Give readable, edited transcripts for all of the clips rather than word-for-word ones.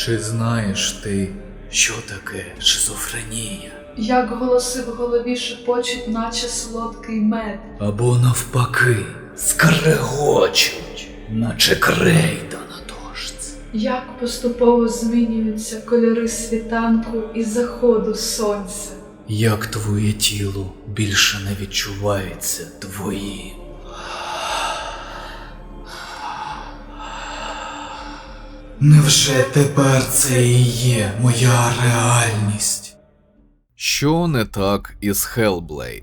Чи знаєш ти, що таке шизофренія? Як голоси в голові шепочуть, наче солодкий мед. Або навпаки, скрегочуть, наче крейда на дошці. Як поступово змінюються кольори світанку і заходу сонця. Як твоє тіло більше не відчувається твоїм. Невже тепер це і є моя реальність? Що не так із Hellblade?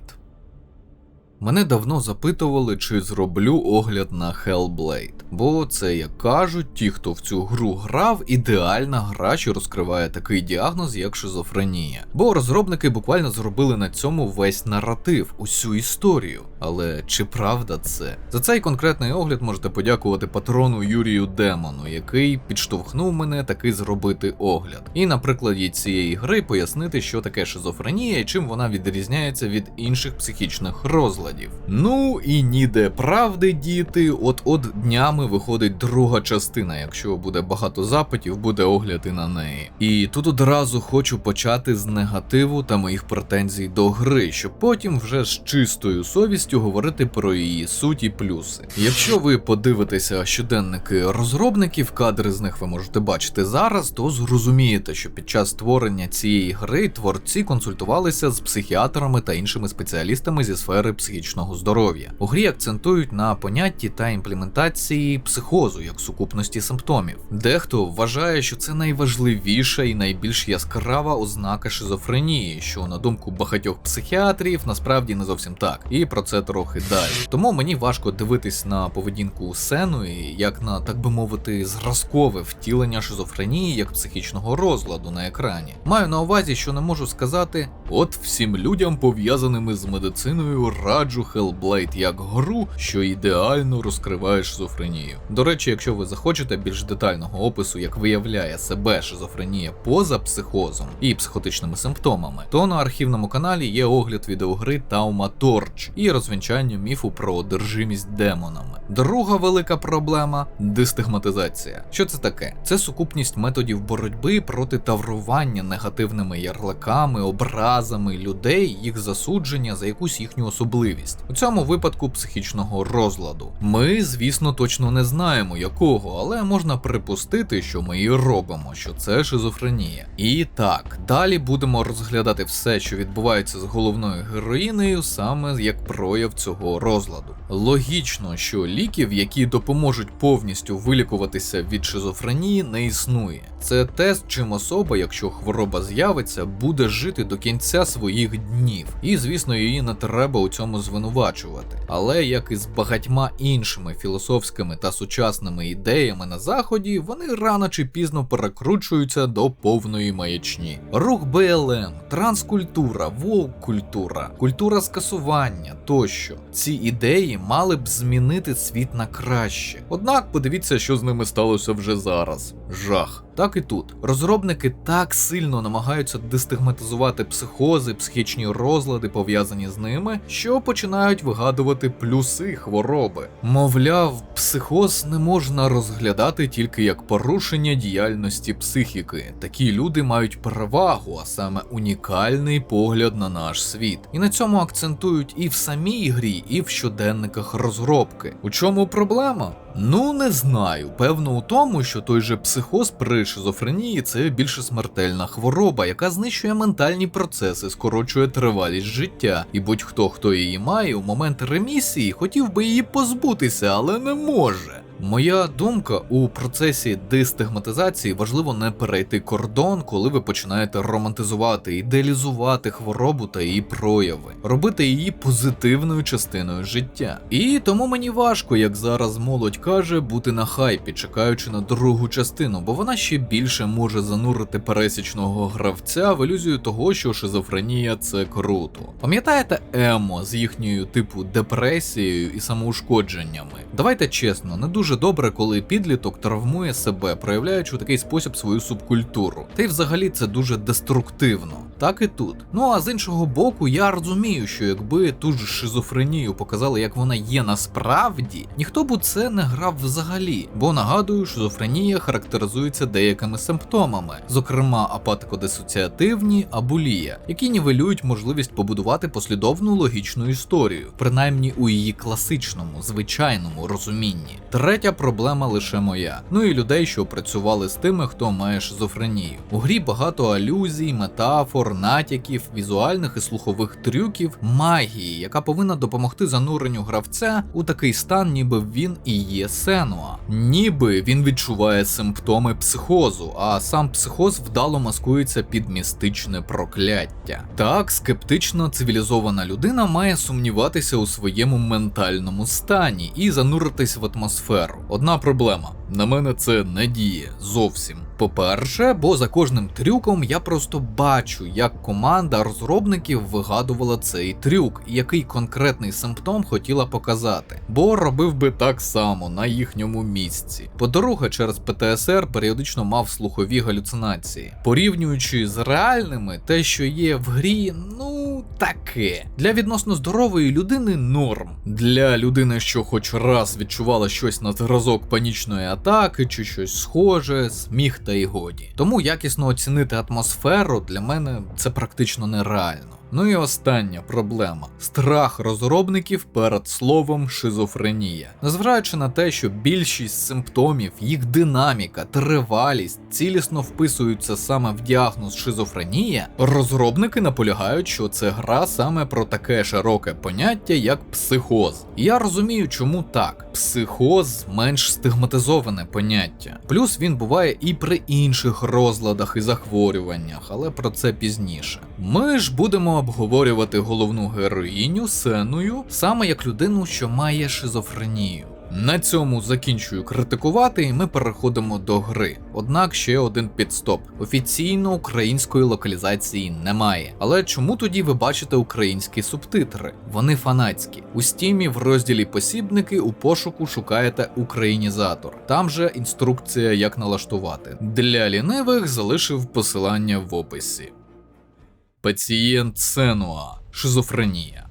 Мене давно запитували, чи зроблю огляд на Hellblade, бо це, як кажуть, ті, хто в цю гру грав, ідеальна гра, що розкриває такий діагноз, як шизофренія. Бо розробники буквально зробили на цьому весь наратив, усю історію. Але чи правда це? За цей конкретний огляд можете подякувати патрону Юрію Демону, який підштовхнув мене таки зробити огляд. І на прикладі цієї гри пояснити, що таке шизофренія і чим вона відрізняється від інших психічних розладів. Ну і ніде правди, діти, от днями виходить друга частина, якщо буде багато запитів, буде огляд і на неї. І тут одразу хочу почати з негативу та моїх претензій до гри, щоб потім вже з чистою совістю говорити про її суть і плюси. Якщо ви подивитеся щоденники розробників, кадри з них ви можете бачити зараз, то зрозумієте, що під час створення цієї гри творці консультувалися з психіатрами та іншими спеціалістами зі сфери психічного здоров'я. У грі акцентують на понятті та імплементації психозу як сукупності симптомів. Дехто вважає, що це найважливіша і найбільш яскрава ознака шизофренії, що на думку багатьох психіатрів насправді не зовсім так. І про це трохи далі. Тому мені важко дивитись на поведінку Сенуї як на, так би мовити, зразкове втілення шизофренії як психічного розладу на екрані. Маю на увазі, що не можу сказати, от всім людям, пов'язаними з медициною, раджу Hellblade як гру, що ідеально розкриває шизофренію. До речі, якщо ви захочете більш детального опису, як виявляє себе шизофренія поза психозом і психотичними симптомами, то на архівному каналі є огляд відеогри Taumaturge і розвінчання міфу про одержимість демонами. Друга велика проблема – дестигматизація. Що це таке? Це сукупність методів боротьби проти таврування негативними ярликами, образами людей, їх засудження за якусь їхню особливість. У цьому випадку психічного розладу. Ми, звісно, точно не знаємо якого, але можна припустити, що ми і робимо, що це шизофренія. І так, далі будемо розглядати все, що відбувається з головною героїнею, саме як прояв цього розладу. Логічно, що ліків, які допоможуть повністю вилікуватися від шизофренії, не існує. Це тест, чим особа, якщо хвороба з'явиться, буде жити до кінця своїх днів. І, звісно, її не треба у цьому звинувачувати. Але, як і з багатьма іншими філософськими та сучасними ідеями на Заході, вони рано чи пізно перекручуються до повної маячні. Рух БЛМ, транскультура, вовк-культура, культура скасування тощо. Ці ідеї мали б змінити світ на краще. Однак подивіться, що з ними сталося вже зараз. Жах. Так і тут. Розробники так сильно намагаються дестигматизувати психози, психічні розлади, пов'язані з ними, що починають вигадувати плюси хвороби. Мовляв, психоз не можна розглядати тільки як порушення діяльності психіки. Такі люди мають перевагу, а саме унікальний погляд на наш світ. І на цьому акцентують і в самій грі, і в щоденниках розробки. У чому проблема? Ну, не знаю. Певно у тому, що той же психоз при шизофренії – це більше смертельна хвороба, яка знищує ментальні процеси, скорочує тривалість життя. І будь-хто, хто її має, у момент ремісії хотів би її позбутися, але не може. Моя думка, у процесі дестигматизації важливо не перейти кордон, коли ви починаєте романтизувати, ідеалізувати хворобу та її прояви, робити її позитивною частиною життя. І тому мені важко, як зараз молодь каже, бути на хайпі, чекаючи на другу частину, бо вона ще більше може занурити пересічного гравця в ілюзію того, що шизофренія – це круто. Пам'ятаєте емо з їхньою типу депресією і самоушкодженнями? Давайте чесно, не дуже дуже добре, коли підліток травмує себе, проявляючи у такий спосіб свою субкультуру. Та й взагалі це дуже деструктивно. Так і тут. Ну а з іншого боку, я розумію, що якби ту ж шизофренію показали, як вона є насправді, ніхто б у це не грав взагалі. Бо нагадую, шизофренія характеризується деякими симптомами, зокрема апатико-дисоціативні, абулія, які нівелюють можливість побудувати послідовну логічну історію, принаймні у її класичному, звичайному розумінні. Третя проблема лише моя. Ну і людей, що працювали з тими, хто має шизофренію. У грі багато алюзій, метафор, натяків, візуальних і слухових трюків, магії, яка повинна допомогти зануренню гравця у такий стан, ніби він і є Сенуа. Ніби він відчуває симптоми психозу, а сам психоз вдало маскується під містичне прокляття. Так, скептично цивілізована людина має сумніватися у своєму ментальному стані і зануритись в атмосферу. Одна проблема. На мене це не діє зовсім. По-перше, бо за кожним трюком я просто бачу, як команда розробників вигадувала цей трюк і який конкретний симптом хотіла показати. Бо робив би так само на їхньому місці. По-друге, через ПТСР періодично мав слухові галюцинації. Порівнюючи з реальними, те, що є в грі, таке. Для відносно здорової людини норм. Для людини, що хоч раз відчувала щось на зразок панічної атаки чи щось схоже, сміх та й годі. Тому якісно оцінити атмосферу для мене це практично нереально. Ну і остання проблема – страх розробників перед словом шизофренія. Незважаючи на те, що більшість симптомів, їх динаміка, тривалість цілісно вписуються саме в діагноз шизофренія, розробники наполягають, що це гра саме про таке широке поняття, як психоз. І я розумію, чому так. Психоз – менш стигматизоване поняття. Плюс він буває і при інших розладах і захворюваннях, але про це пізніше. Ми ж будемо обговорювати головну героїню Сеною саме як людину, що має шизофренію. На цьому закінчую критикувати і ми переходимо до гри. Однак ще один підстоп. Офіційно української локалізації немає. Але чому тоді ви бачите українські субтитри? Вони фанатські. У стімі в розділі посібники у пошуку шукаєте українізатор. Там же інструкція, як налаштувати. Для лінивих залишив посилання в описі. Пацієнт Сенуа. Шизофренія.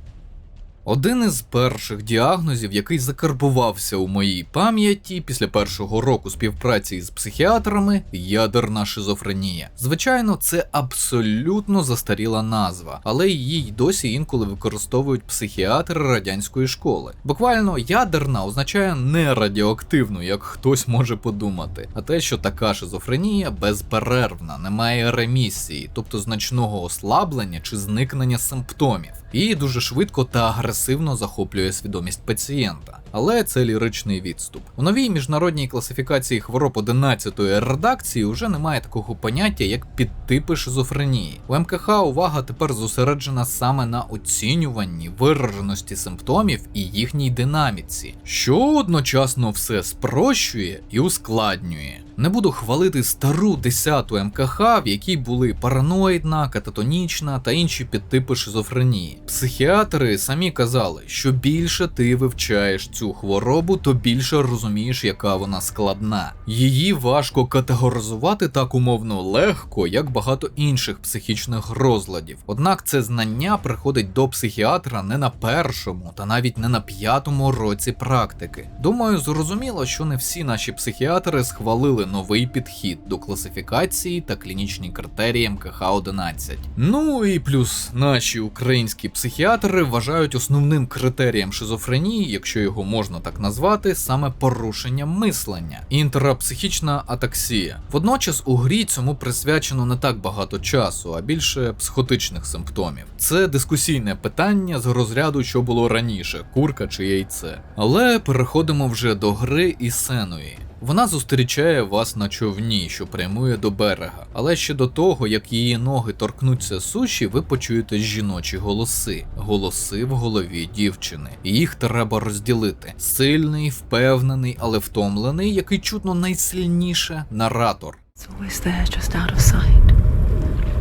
Один із перших діагнозів, який закарбувався у моїй пам'яті після першого року співпраці з психіатрами – ядерна шизофренія. Звичайно, це абсолютно застаріла назва, але її й досі інколи використовують психіатри радянської школи. Буквально ядерна означає не радіоактивну, як хтось може подумати, а те, що така шизофренія безперервна, не має ремісії, тобто значного ослаблення чи зникнення симптомів. І дуже швидко та агресивно захоплює свідомість пацієнта. Але це ліричний відступ. У новій міжнародній класифікації хвороб 11-ї редакції вже немає такого поняття, як підтипи шизофренії. У МКХ увага тепер зосереджена саме на оцінюванні вираженості симптомів і їхній динаміці, що одночасно все спрощує і ускладнює. Не буду хвалити стару 10-ту МКХ, в якій були параноїдна, кататонічна та інші підтипи шизофренії. Психіатри самі казали, що більше ти вивчаєш цю хворобу, то більше розумієш, яка вона складна. Її важко категоризувати так умовно легко, як багато інших психічних розладів. Однак це знання приходить до психіатра не на першому, та навіть не на 5-му році практики. Думаю, зрозуміло, що не всі наші психіатри схвалили новий підхід до класифікації та клінічні критерії МКХ-11. Ну і плюс наші українські психіатри вважають основним критерієм шизофренії, якщо його можна так назвати, саме порушення мислення – інтерапсихічна атаксія. Водночас у грі цьому присвячено не так багато часу, а більше психотичних симптомів. Це дискусійне питання з розряду, що було раніше – курка чи яйце. Але переходимо вже до гри і Сеної. Вона зустрічає вас на човні, що прямує до берега. Але ще до того, як її ноги торкнуться суші, ви почуєте жіночі голоси. Голоси в голові дівчини. І їх треба розділити. Сильний, впевнений, але втомлений, який чутно найсильніше – наратор. It's always there, just out of sight,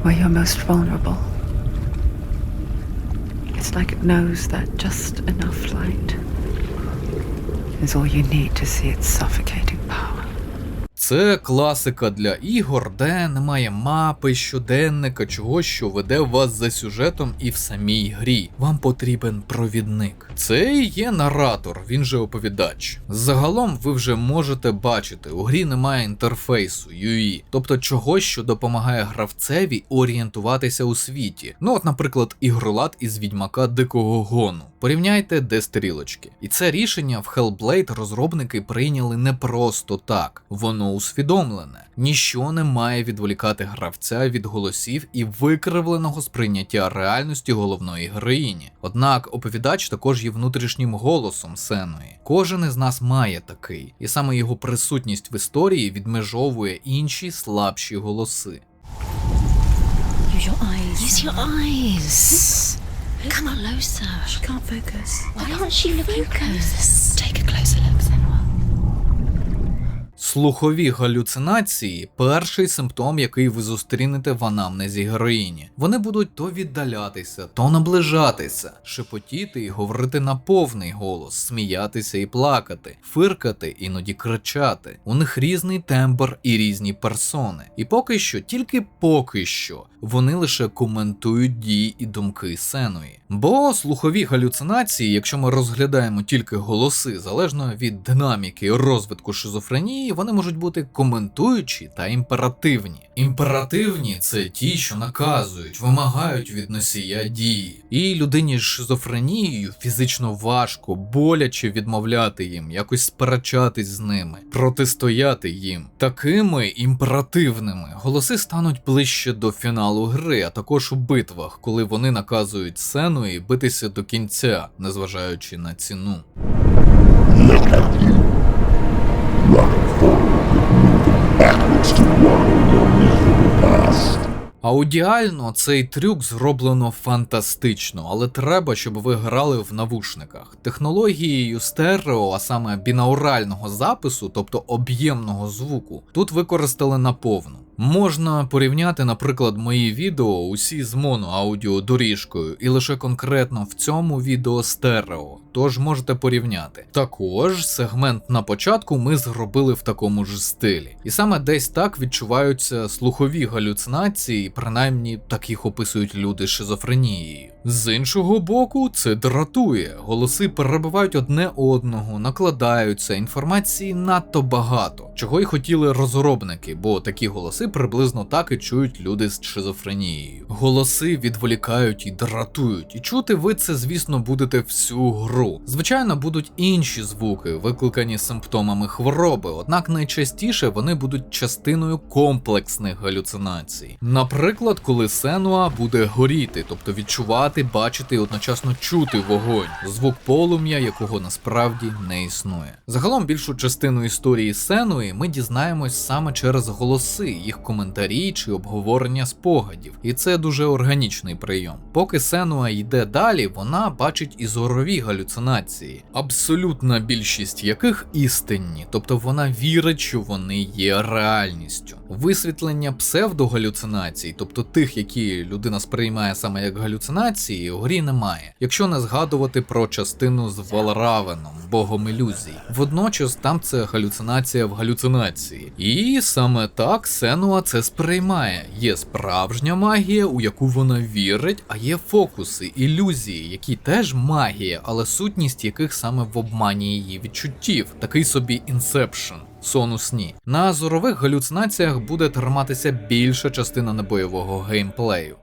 where you're most vulnerable. It's like it knows that just enough light is all you need to see its suffocating power. Це класика для ігор, де немає мапи, щоденника, чогось, що веде вас за сюжетом і в самій грі. Вам потрібен провідник. Це і є наратор, він же оповідач. Загалом ви вже можете бачити, у грі немає інтерфейсу, UI, тобто чогось, що допомагає гравцеві орієнтуватися у світі. Ну от, наприклад, ігролад із Відьмака Дикого Гону. Порівняйте, де стрілочки. І це рішення в Hellblade розробники прийняли не просто так. Воно усвідомлене. Ніщо не має відволікати гравця від голосів і викривленого сприйняття реальності головної героїні. Однак оповідач також є внутрішнім голосом Сенуї. Кожен із нас має такий, і саме його присутність в історії відмежовує інші слабші голоси. Use your eyes. Use your eyes. Come closer. She can't focus. Why can't she focus? Take a closer look, Senua. Слухові галюцинації – перший симптом, який ви зустрінете в анамнезі героїні. Вони будуть то віддалятися, то наближатися, шепотіти і говорити на повний голос, сміятися і плакати, фиркати, іноді кричати. У них різний тембр і різні персони. І поки що, тільки поки що, вони лише коментують дії і думки Сенуї. Бо слухові галюцинації, якщо ми розглядаємо тільки голоси, залежно від динаміки і розвитку шизофренії, вони можуть бути коментуючі та імперативні. Імперативні – це ті, що наказують, вимагають від носія дії. І людині з шизофренією фізично важко, боляче відмовляти їм, якось сперечатись з ними, протистояти їм. Такими імперативними голоси стануть ближче до фіналу гри, а також у битвах, коли вони наказують Сенуї битися до кінця, незважаючи на ціну. Аудіально цей трюк зроблено фантастично, але треба, щоб ви грали в навушниках. Технологією стерео, а саме бінаурального запису, тобто об'ємного звуку, тут використали наповну. Можна порівняти, наприклад, мої відео усі з моноаудіодоріжкою і лише конкретно в цьому відео стерео, тож можете порівняти. Також сегмент на початку ми зробили в такому ж стилі. І саме десь так відчуваються слухові галюцинації, принаймні так їх описують люди з шизофренією. З іншого боку, це дратує. Голоси перебивають одне одного, накладаються, інформації надто багато, чого й хотіли розробники, бо такі голоси приблизно так і чують люди з шизофренією. Голоси відволікають і дратують, і чути ви це, звісно, будете всю гру. Звичайно, будуть інші звуки, викликані симптомами хвороби, однак найчастіше вони будуть частиною комплексних галюцинацій. Наприклад, коли Сенуа буде горіти, тобто відчувати, бачити і одночасно чути вогонь, звук полум'я, якого насправді не існує. Загалом більшу частину історії Сенуї ми дізнаємось саме через голоси, їх коментарі чи обговорення спогадів, і це дуже органічний прийом. Поки Сенуа йде далі, вона бачить і зорові галюцинації, абсолютна більшість яких істинні, тобто вона вірить, що вони є реальністю. Висвітлення псевдогалюцинацій, тобто тих, які людина сприймає саме як галюцинації, у грі немає, якщо не згадувати про частину з Валравеном, богом ілюзій. Водночас там це галюцинація в галюцинації. І саме так Сенуа це сприймає. Є справжня магія, у яку вона вірить, а є фокуси, ілюзії, які теж магія, але сутність яких саме в обмані її відчуттів. Такий собі інсепшн. Сон у сні. На зорових галюцинаціях буде триматися більша частина небойового геймплею.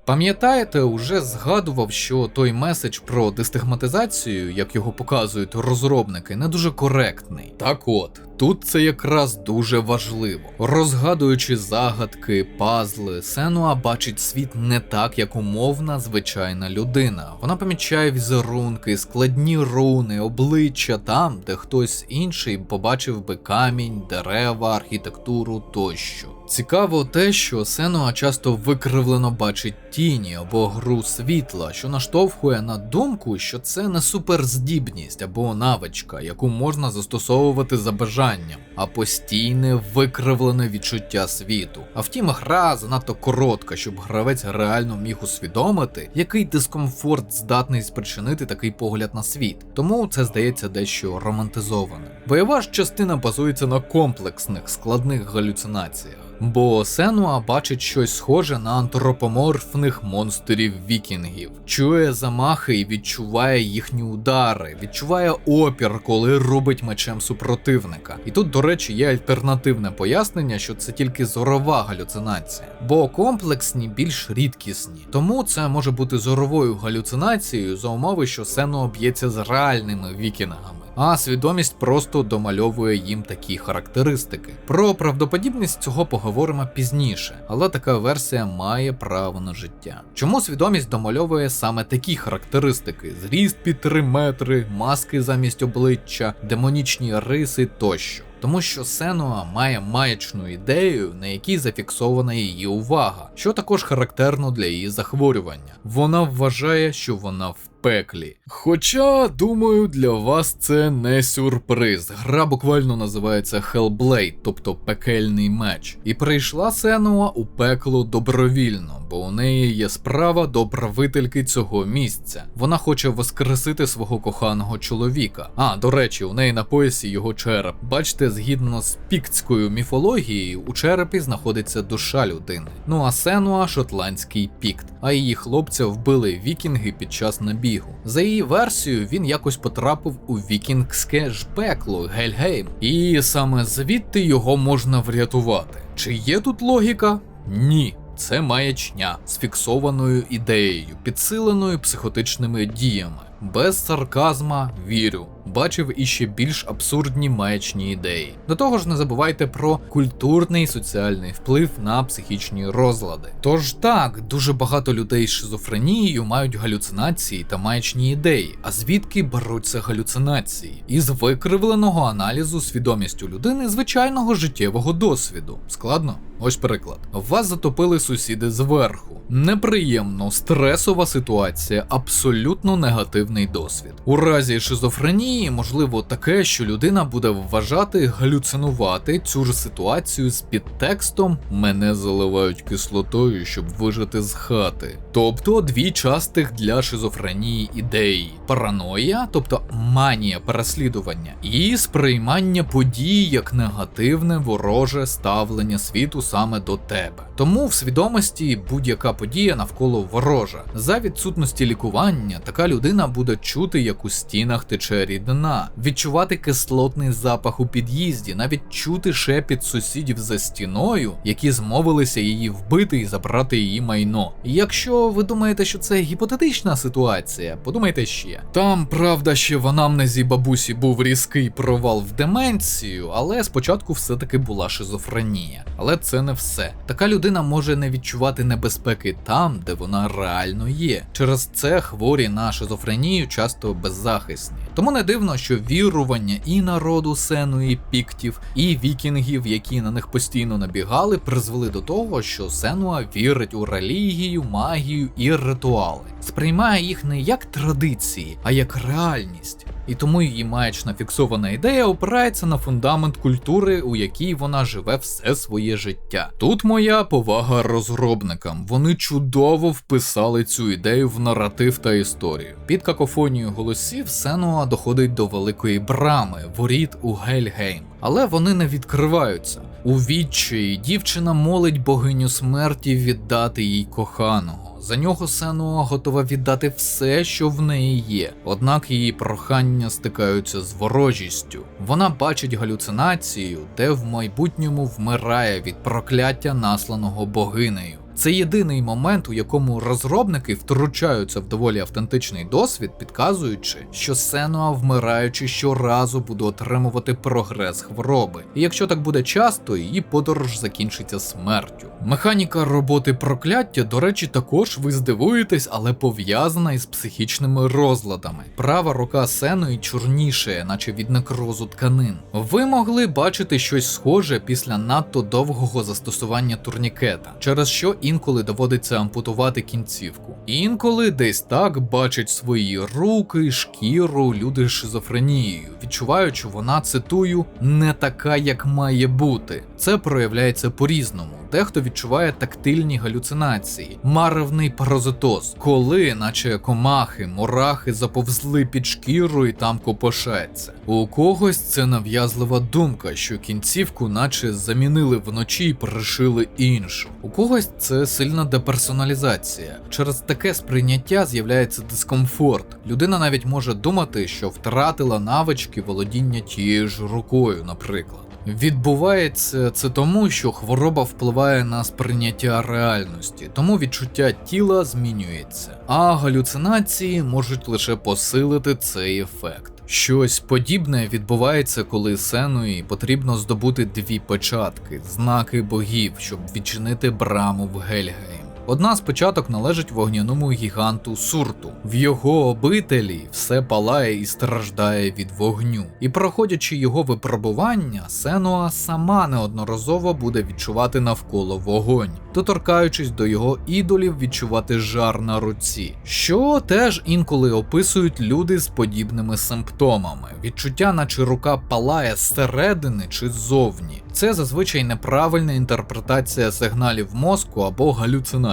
Пам'ятаєте, уже згадував, що той меседж про дестигматизацію, як його показують розробники, не дуже коректний. Так от, тут це якраз дуже важливо. Розгадуючи загадки, пазли, Сенуа бачить світ не так, як умовна звичайна людина. Вона помічає візерунки, складні руни, обличчя там, де хтось інший побачив би камінь, дерева, архітектуру тощо. Цікаво те, що Сенуа часто викривлено бачить тіні або гру світла, що наштовхує на думку, що це не суперздібність або навичка, яку можна застосовувати за бажанням. бажанням, а постійне викривлене відчуття світу. А втім, гра занадто коротка, щоб гравець реально міг усвідомити, який дискомфорт здатний спричинити такий погляд на світ. Тому це здається дещо романтизованим. Бойова ж частина базується на комплексних, складних галюцинаціях. Бо Сенуа бачить щось схоже на антропоморфних монстрів-вікінгів, чує замахи і відчуває їхні удари, відчуває опір, коли рубить мечем супротивника. І тут, до речі, є альтернативне пояснення, що це тільки зорова галюцинація, бо комплексні більш рідкісні. Тому це може бути зоровою галюцинацією за умови, що Сенуа б'ється з реальними вікінгами, а свідомість просто домальовує їм такі характеристики. Про правдоподібність цього поговоримо пізніше, але така версія має право на життя. Чому свідомість домальовує саме такі характеристики: зріст під 3 метри, маски замість обличчя, демонічні риси тощо? Тому що Сенуа має маячну ідею, на якій зафіксована її увага, що також характерно для її захворювання. Вона вважає, що вона в пеклі. Хоча, думаю, для вас це не сюрприз. Гра буквально називається Hellblade, тобто пекельний меч. І прийшла Сенуа у пекло добровільно, бо у неї є справа до правительки цього місця. Вона хоче воскресити свого коханого чоловіка. А, до речі, у неї на поясі його череп. Бачите, згідно з піктською міфологією, у черепі знаходиться душа людини. Ну а Сенуа – шотландський пікт, а її хлопця вбили вікінги під час набігу. За її версією, він якось потрапив у вікінгське ж пекло Гельгейм, і саме звідти його можна врятувати. Чи є тут логіка? Ні. Це маячня з фіксованою ідеєю, підсиленою психотичними діями. Без сарказма вірю. Бачив іще більш абсурдні маячні ідеї. До того ж, не забувайте про культурний і соціальний вплив на психічні розлади. Тож так, дуже багато людей з шизофренією мають галюцинації та маячні ідеї. А звідки беруться галюцинації? Із викривленого аналізу свідомістю людини звичайного життєвого досвіду. Складно? Ось приклад. Вас затопили сусіди зверху. Неприємно, стресова ситуація, абсолютно негативний досвід. У разі шизофренії можливо таке, що людина буде вважати, галюцинувати цю ж ситуацію з підтекстом «мене заливають кислотою, щоб вижити з хати». Тобто дві частих для шизофренії ідеї: параноя, тобто манія переслідування, і сприймання подій як негативне, вороже ставлення світу саме до тебе. Тому в свідомості будь-яка подія навколо ворожа. За відсутності лікування така людина буде чути, як у стінах тече рідина, відчувати кислотний запах у під'їзді, навіть чути шепіт сусідів за стіною, які змовилися її вбити і забрати її майно. І якщо ви думаєте, що це гіпотетична ситуація, подумайте ще. Там, правда, ще в анамнезі бабусі був різкий провал в деменцію, але спочатку все-таки була шизофренія. Але це не все. Така людина може не відчувати небезпеки там, де вона реально є. Через це хворі на шизофренію часто беззахисні. Тому не дивно, що вірування і народу Сенуї піктів, і вікінгів, які на них постійно набігали, призвели до того, що Сенуа вірить у релігію, магію і ритуали. Сприймає їх не як традиції, а як реальність. І тому її маячна фіксована ідея опирається на фундамент культури, у якій вона живе все своє життя. Тут моя повага розробникам. Вони чудово вписали цю ідею в наратив та історію. Під какофонією голосів Сенуа доходить до великої брами, воріт у Гельгейм. Але вони не відкриваються. У відчаї дівчина молить богиню смерті віддати їй коханого. За нього Сенуа готова віддати все, що в неї є. Однак її прохання стикаються з ворожістю. Вона бачить галюцинацію, де в майбутньому вмирає від прокляття, насланого богинею. Це єдиний момент, у якому розробники втручаються в доволі автентичний досвід, підказуючи, що Сенуа, вмираючи, щоразу буде отримувати прогрес хвороби. І якщо так буде часто, її подорож закінчиться смертю. Механіка роботи прокляття, до речі, також, ви здивуєтесь, але пов'язана із психічними розладами. Права рука Сенуї чорнішає, наче від некрозу тканин. Ви могли бачити щось схоже після надто довгого застосування турнікета, через що інколи доводиться ампутувати кінцівку. Інколи десь так бачать свої руки, шкіру люди з шизофренією, відчувають, що вона, цитую, не така, як має бути. Це проявляється по-різному. Дехто відчуває тактильні галюцинації, маревний паразитоз, коли, наче комахи, мурахи заповзли під шкіру і там копошаться. У когось це нав'язлива думка, що кінцівку наче замінили вночі і пришили іншу. У когось це сильна деперсоналізація. Через таке сприйняття з'являється дискомфорт. Людина навіть може думати, що втратила навички володіння тією ж рукою, наприклад. Відбувається це тому, що хвороба впливає на сприйняття реальності, тому відчуття тіла змінюється, а галюцинації можуть лише посилити цей ефект. Щось подібне відбувається, коли Сенуї потрібно здобути 2 печатки, знаки богів, щоб відчинити браму в Гельгейм. Одна з печаток належить вогняному гіганту Сурту. В його обителі все палає і страждає від вогню. І проходячи його випробування, Сенуа сама неодноразово буде відчувати навколо вогонь, доторкаючись до його ідолів, відчувати жар на руці, що теж інколи описують люди з подібними симптомами. Відчуття, наче рука палає зсередини чи ззовні. Це зазвичай неправильна інтерпретація сигналів мозку або галюцинації.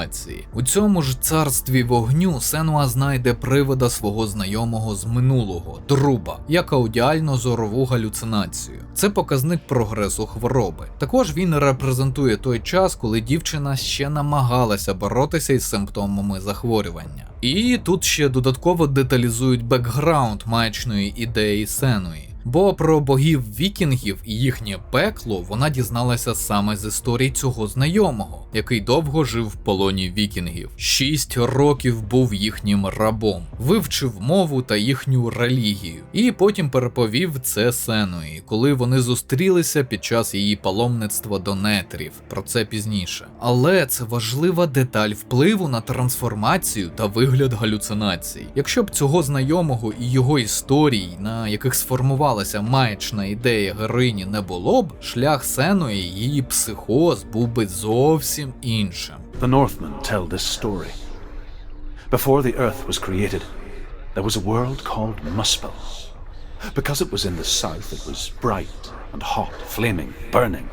У цьому ж царстві вогню Сенуа знайде привида свого знайомого з минулого, Друба, як аудіально-зорову галюцинацію. Це показник прогресу хвороби. Також він репрезентує той час, коли дівчина ще намагалася боротися із симптомами захворювання. І тут ще додатково деталізують бекграунд маячної ідеї Сенуї. Бо про богів вікінгів і їхнє пекло вона дізналася саме з історій цього знайомого, який довго жив в полоні вікінгів. 6 років був їхнім рабом, вивчив мову та їхню релігію, і потім переповів це Сенуї, коли вони зустрілися під час її паломництва до нетрів, про це пізніше. Але це важлива деталь впливу на трансформацію та вигляд галюцинацій. Якщо б цього знайомого і його історій, на яких сформувалася маячна ідея героїні, не було б, шлях Сенуї, її психоз був би зовсім іншим. The Northmen tell this story. Before the earth was created, there was a world called Muspel. Because it was in the south, it was bright and hot, flaming, burning.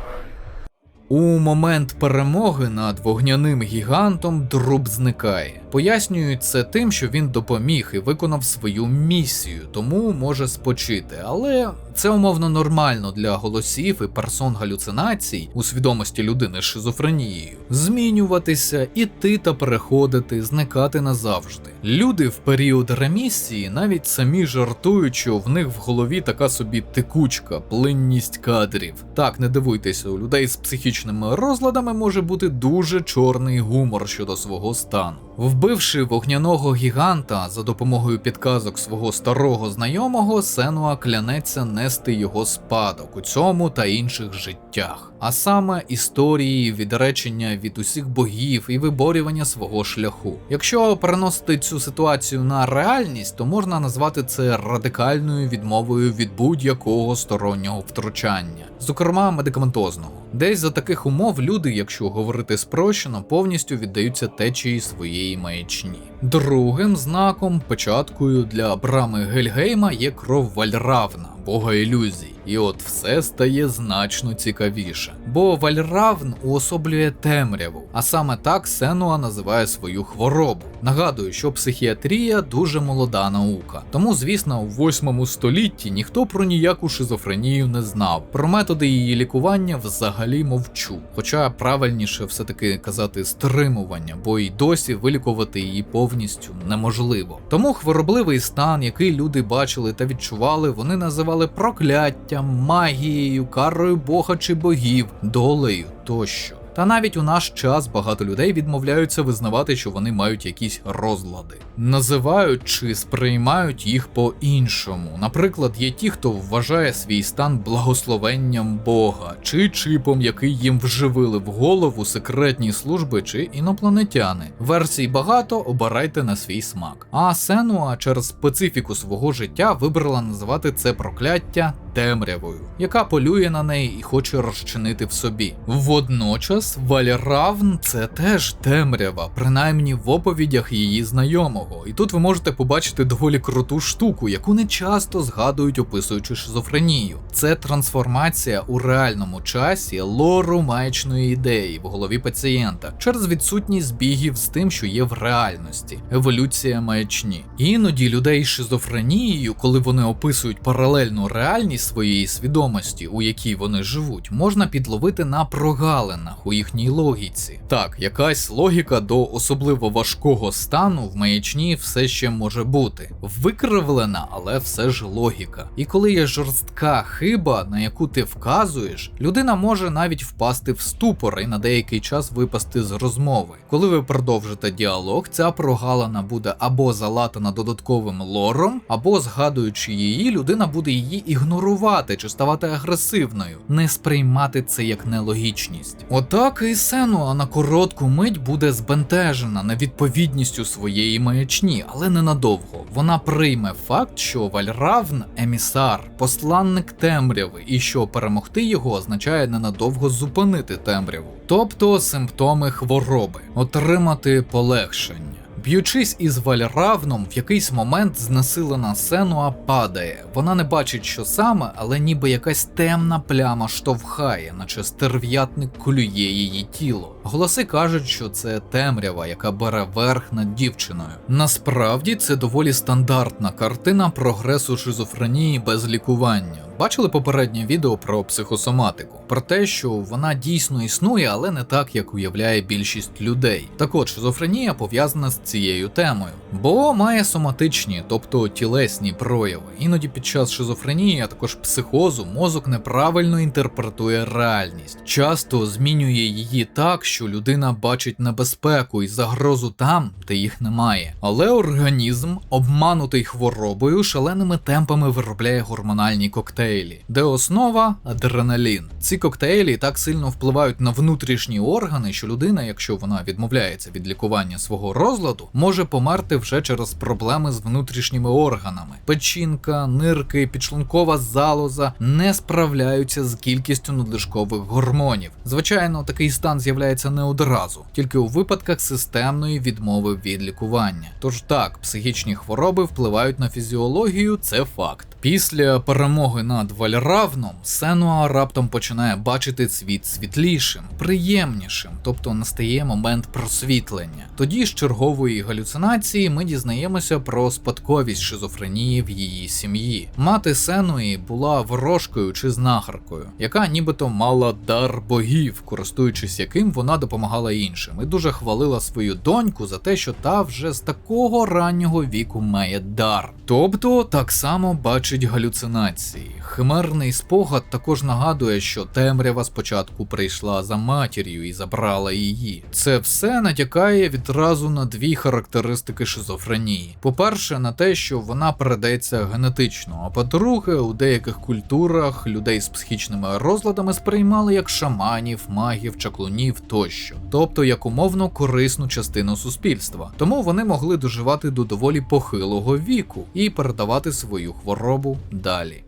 У момент перемоги над вогняним гігантом Друб зникає. Пояснюють це тим, що він допоміг і виконав свою місію, тому може спочити. Але це умовно нормально для голосів і персон галюцинацій у свідомості людини з шизофренією. Змінюватися, іти та переходити, зникати назавжди. Люди в період ремісії навіть самі жартують, що в них в голові така собі текучка, плинність кадрів. Так, не дивуйтеся, у людей з психічними розладами може бути дуже чорний гумор щодо свого стану. Вбивши вогняного гіганта за допомогою підказок свого старого знайомого, Сенуа клянеться нести його спадок у цьому та інших життях. А саме історії, відречення від усіх богів і виборювання свого шляху. Якщо переносити цю ситуацію на реальність, то можна назвати це радикальною відмовою від будь-якого стороннього втручання, зокрема медикаментозного. Десь за таких умов люди, якщо говорити спрощено, повністю віддаються течії своєї маячні. Другим знаком, печаткою для брами Гельгейма є кров Вальравна, бога ілюзій. І от все стає значно цікавіше. Бо Вальравн уособлює темряву, а саме так Сенуа називає свою хворобу. Нагадую, що психіатрія дуже молода наука. Тому, звісно, у 8 столітті ніхто про ніяку шизофренію не знав. Про методи її лікування взагалі мовчу. Хоча правильніше все-таки казати стримування, бо й досі вилікувати її повністю неможливо. Тому хворобливий стан, який люди бачили та відчували, вони називали прокляттям, магією, карою бога чи богів, долею тощо. Та навіть у наш час багато людей відмовляються визнавати, що вони мають якісь розлади. Називають чи сприймають їх по-іншому. Наприклад, є ті, хто вважає свій стан благословенням Бога, чи чипом, який їм вживили в голову секретні служби чи інопланетяни. Версій багато, обирайте на свій смак. А Сенуа через специфіку свого життя вибрала називати це прокляття темрявою, яка полює на неї і хоче розчинити в собі. Водночас Вальравн – це теж темрява, принаймні в оповідях її знайомого. І тут ви можете побачити доволі круту штуку, яку не часто згадують, описуючи шизофренію. Це трансформація у реальному часі лору маячної ідеї в голові пацієнта через відсутність збігів з тим, що є в реальності. Еволюція маячні. Іноді людей з шизофренією, коли вони описують паралельну реальність своєї свідомості, у якій вони живуть, можна підловити на прогалинах у їхній логіці. Так, якась логіка до особливо важкого стану в маячні все ще може бути. Викривлена, але все ж логіка. І коли є жорстка хиба, на яку ти вказуєш, людина може навіть впасти в ступор і на деякий час випасти з розмови. Коли ви продовжите діалог, ця прогалина буде або залатана додатковим лором, або, згадуючи її, людина буде її ігнорувати чи ставати агресивною, не сприймати це як нелогічність. Отак і Сенуа на коротку мить буде збентежена невідповідністю своєї маячні, але ненадовго. Вона прийме факт, що Вальравн – емісар, посланник темряви, і що перемогти його означає ненадовго зупинити темряву. Тобто симптоми хвороби, отримати полегшення. Б'ючись із Вальравном, в якийсь момент знесилена Сенуа падає. Вона не бачить, що саме, але ніби якась темна пляма штовхає, наче стерв'ятник клює її тіло. Голоси кажуть, що це темрява, яка бере верх над дівчиною. Насправді це доволі стандартна картина прогресу шизофренії без лікування. Бачили попереднє відео про психосоматику? Про те, що вона дійсно існує, але не так, як уявляє більшість людей. Так от, шизофренія пов'язана з цією темою, бо має соматичні, тобто тілесні прояви. Іноді під час шизофренії, а також психозу, мозок неправильно інтерпретує реальність. Часто змінює її так, що людина бачить небезпеку і загрозу там, де їх немає. Але організм, обманутий хворобою, шаленими темпами виробляє гормональні коктейлі, де основа – адреналін. Ці коктейлі так сильно впливають на внутрішні органи, що людина, якщо вона відмовляється від лікування свого розладу, може померти вже через проблеми з внутрішніми органами. Печінка, нирки, підшлункова залоза не справляються з кількістю надлишкових гормонів. Звичайно, такий стан з'являється не одразу, тільки у випадках системної відмови від лікування. Тож так, психічні хвороби впливають на фізіологію, це факт. Після перемоги над Вальравном, Сенуа раптом починає бачити світ світлішим, приємнішим, тобто настає момент просвітлення. Тоді з чергової галюцинації ми дізнаємося про спадковість шизофренії в її сім'ї. Мати Сенуї була ворожкою чи знахаркою, яка нібито мала дар богів, користуючись яким вона допомагала іншим, і дуже хвалила свою доньку за те, що та вже з такого раннього віку має дар. Тобто так само бачить галюцинації. Химерний спогад також нагадує, що темрява спочатку прийшла за матір'ю і забрала її. Це все натякає відразу на дві характеристики шизофренії. По-перше, на те, що вона передається генетично, а по-друге, у деяких культурах людей з психічними розладами сприймали як шаманів, магів, чаклунів тощо. Тобто як умовно корисну частину суспільства. Тому вони могли доживати до доволі похилого віку і передавати свою хворобу далі.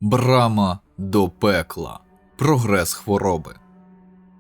Брама до пекла. Прогрес хвороби.